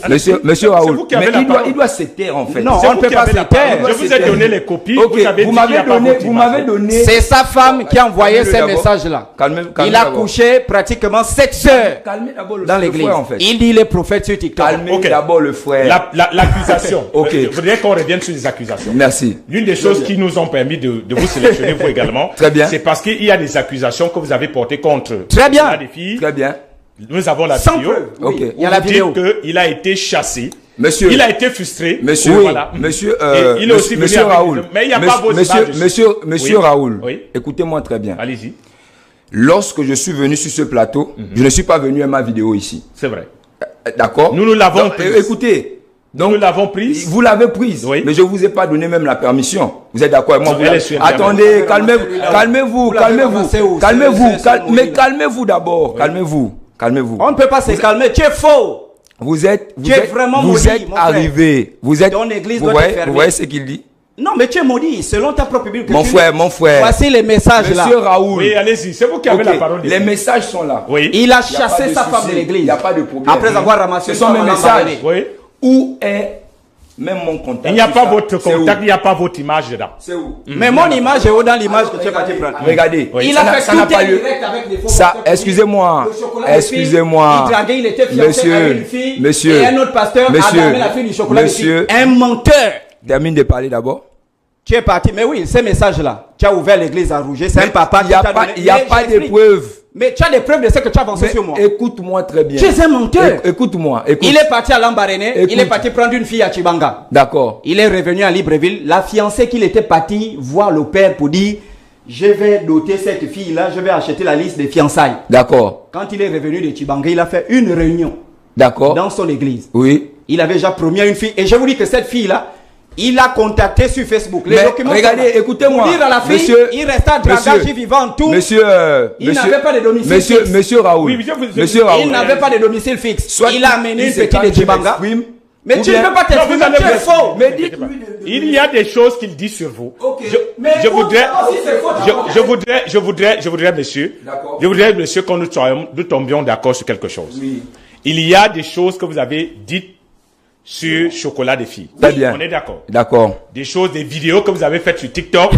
monsieur Raoul, vous qui avez mais la parole. il doit se taire en fait. Non, C'est on vous ne peut qui pas avez se la parole. taire. Je vous ai donné les copies. Ok, vous avez dit vous qu'il y a m'avez pas donné, votre vous image. m'avez donné. C'est sa femme qui a envoyé Calmez-le ces d'abord. messages-là. Calmez Il a d'abord. couché pratiquement 7 heures Calmez d'abord le dans le l'église. frère, en fait. Il dit les prophètes sur TikTok. Calmez Ok. d'abord le frère. L'accusation. Ok. Je voudrais qu'on revienne sur les accusations. Merci. L'une des choses qui nous ont permis de vous sélectionner, vous également, Très bien. c'est parce qu'il y a des accusations que vous avez portées contre Très bien. la des filles. Très bien. Nous avons la Sans vidéo. preuve. Oui, Ok. il y a la Vous vidéo. dites qu'il a été chassé. Monsieur. Il a été frustré. Monsieur, Oui, voilà. monsieur, Et il est aussi venu monsieur avec Raoul, des- mais il n'y a pas vos monsieur, images. monsieur Oui. Raoul, Oui. écoutez-moi très bien. Allez-y. Lorsque je suis venu sur ce plateau, je ne suis pas venu à ma vidéo ici. C'est vrai. D'accord? Nous l'avons Donc, prise. écoutez, Nous l'avons prise. vous l'avez prise, Oui. mais je vous ai pas donné même la permission. Vous êtes d'accord avec moi? Non, Vous elle l'avez- est sur Internet. Attendez, Vous calmez-vous, l'avez ramassé calmez-vous, où? Vous l'avez calmez-vous, ramassé où? calmez-vous, C'est mais mobile. calmez-vous d'abord, calmez-vous, calmez-vous. On ne peut pas se calmer. Tu es faux. Vous êtes, Tu es vraiment vous maudit, êtes mon frère. arrivé, vous êtes, Ton église vous doit voyez, te fermer. vous voyez ce qu'il dit? Non, mais tu es maudit, selon ta propre Bible. Mon frère. Voici les messages là. Monsieur Raoul. Oui, allez-y, c'est vous qui avez la parole. Les messages sont là. Oui. Il a chassé sa femme de l'église. Il n'y a pas de problème. Après avoir ramassé ce sont mes messages. Oui. Où est même mon contact? Il n'y a pas votre contact, il n'y a pas votre image dedans. C'est où? Mais mon image est où dans l'image que tu es parti prendre? Regardez. Il a fait tout direct avec des faux. Ça, excusez-moi. Excusez-moi. Il draguait, il était fiancé avec une fille. Et un autre pasteur a donné la fille du chocolat. Monsieur. Un menteur. Termine de parler d'abord. Tu es parti, mais oui, ces messages-là, tu as ouvert l'église à Rouget, c'est un papa qui t'a donné. Il n'y a pas de preuves. Mais tu as des preuves de ce que tu as avancé sur moi. Écoute-moi très bien. Tu es un menteur. Écoute-moi. Il est parti à Lambaréné, il est parti prendre une fille à Chibanga. D'accord. Il est revenu à Libreville. La fiancée qu'il était parti voir le père pour dire, je vais doter cette fille-là, je vais acheter la liste des fiançailles. D'accord. Quand il est revenu de Chibanga, il a fait une réunion. D'accord. Dans son église. Oui. Il avait déjà promis à une fille. Et je vous dis que cette fille-là, il a contacté sur Facebook. Les documents. Regardez, écoutez-moi. Pour dire à la fille, monsieur, il restait à dragage vivant tout. Il n'avait pas de domicile fixe. Monsieur Raoul. Oui, monsieur Raoul. Il n'avait pas de domicile fixe. Soit il a amené une petite de Chibanga. Mais tu ne peux pas t'exprimer, tu es faux. Mais dites-lui il y a des choses qu'il dit sur vous. Ok. Je voudrais, monsieur, que nous tombions d'accord sur quelque chose. Oui. Il y a des choses que vous avez dites sur Chocolat des filles. Très bien. On est d'accord. D'accord. Des choses, des vidéos que vous avez faites sur TikTok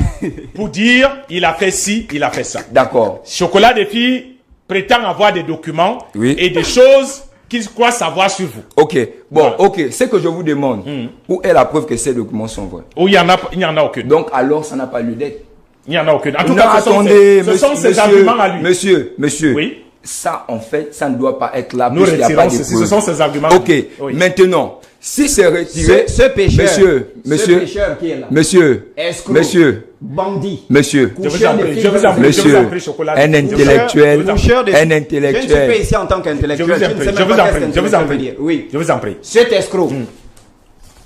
pour dire il a fait ci, il a fait ça. D'accord. Chocolat des filles prétend avoir des documents et des choses qu'il croit savoir sur vous. Ok. Bon, ok. Ce que je vous demande, où est la preuve que ces documents sont vrais? Où il n'y en a aucune. Donc alors ça n'a pas lieu d'être. Il n'y en a aucune. En tout Non, cas, attendez, ce sont ses arguments à lui. Monsieur. Oui. Ça, en fait, ça ne doit pas être là. Nous puisqu'il n'y a pas de retirons, ce preuves. sont ses arguments. Ok. Oui. Maintenant, si c'est retiré, Ce pécheur. Monsieur, Ce pécheur qui est là. monsieur, Escroc. monsieur, Bandit. monsieur, Je vous en prie, je vous en prie, monsieur, Chocolat. un intellectuel, Boucheur de- un Je ne suis pas intellectuel. ici en tant Je qu'intellectuel. vous en ne prie, sais je même vous pas en qu'est-ce prie, qu'un je vous en intellectuel veut prie. dire. Oui. Je vous en prie. Cet escroc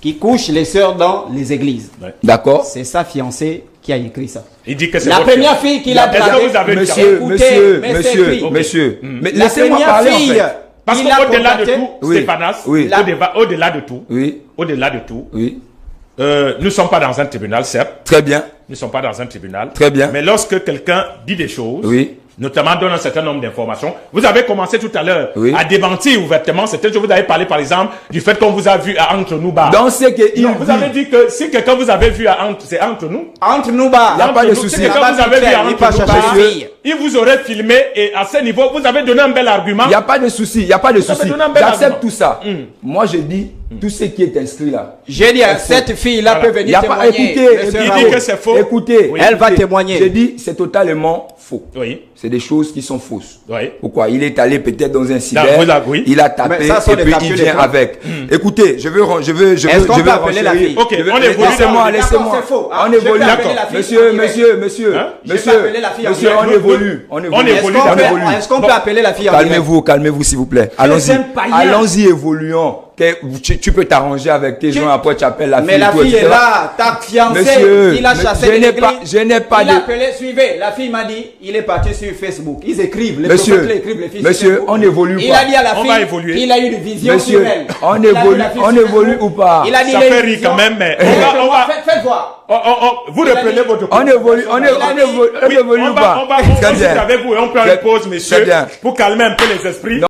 qui couche les sœurs dans les églises. D'accord? C'est sa fiancée qui a écrit ça. Il dit que c'est La votre première fille. fille qu'il a Est-ce que draguée. vous avez Monsieur, Écoutez, monsieur, mais c'est monsieur, écrit. monsieur. Mais La laissez-moi première parler, en fille, fait. Parce il a qu'au-delà de contacté- tout, Oui. Stéphanas, Oui. au-delà de tout, Oui, au-delà de tout, oui. nous ne sommes pas dans un tribunal, certes. Très bien. Nous ne sommes pas dans un tribunal. Très bien. Mais lorsque quelqu'un dit des choses, Oui. notamment donne un certain nombre d'informations, vous avez commencé tout à l'heure Oui. à démentir ouvertement certaines choses. Vous avez parlé, par exemple, du fait qu'on vous a vu à Entre nous bar. Dans ce qu'il Non, vous avez dit, dit que si quelqu'un vous avait vu à Entre, c'est Entre nous. Entre nous bas. Il y a pas de Entre nous, souci. Si quelqu'un vous avait vu à Il Entre pas nous chercher bar, la fille. il vous aurait filmé et à ce niveau, vous avez donné un bel argument. il n'y a pas de souci, il n'y a pas de avez souci. donné un bel J'accepte argument. tout ça. Moi, je dis tout ce qui est inscrit là. J'ai dit, cette fille-là peut Il y a venir pas, témoigner. écoutez, Monsieur Il Raoul. dit que c'est faux. Écoutez, Oui. Elle va écoutez. témoigner. J'ai dit, c'est totalement faux. Oui. C'est des choses qui sont fausses. Oui. Pourquoi? Il est allé peut-être dans un cyber, vous avouez. il a tapé Mais ça sont et des puis captures il vient d'écran. avec. Écoutez, je veux Est-ce qu'on peut appeler la renchérir. fille? Ok, Je veux- on évolue. Laissez-moi, D'accord, laissez-moi. c'est faux. On Je évolue. vais appeler D'accord. la fille Monsieur, en direct. monsieur, monsieur, Hein? Je vais monsieur, appeler la fille en monsieur, direct. on évolue. On évolue. évolue, Est-ce qu'on d'accord. évolue. peut, est-ce qu'on peut appeler la fille en direct? Calmez-vous, calmez-vous s'il vous plaît. Allons-y. un païen. Allons-y, évoluons. Tu peux t'arranger avec tes gens, après tu appelles la fille. Mais la et tout, fille est etc. là, ta fiancée, Monsieur, il a mais chassé je de n'ai pas- l'église. je n'ai pas il de- a appelé, suivez, la fille m'a dit, il est parti sur Facebook. Ils écrivent, les Monsieur, prophètes écrivent, les filles sur monsieur, Facebook. on évolue Il pas. a dit à la On fille va évoluer. qu'il a eu une vision Monsieur, sur elle. on Il a vu évolue- la fille on sur évolue Facebook. ou pas? Il a dit, Ça il a fait une rire vision. quand même, mais Faites voir. vous Il a reprenez dit- votre On évolue, on évolue, on Oui, évolue on ou va, pas? on va Très discuter bien. avec vous et on prend Très- une pause, très messieurs, bien. pour calmer un peu les esprits.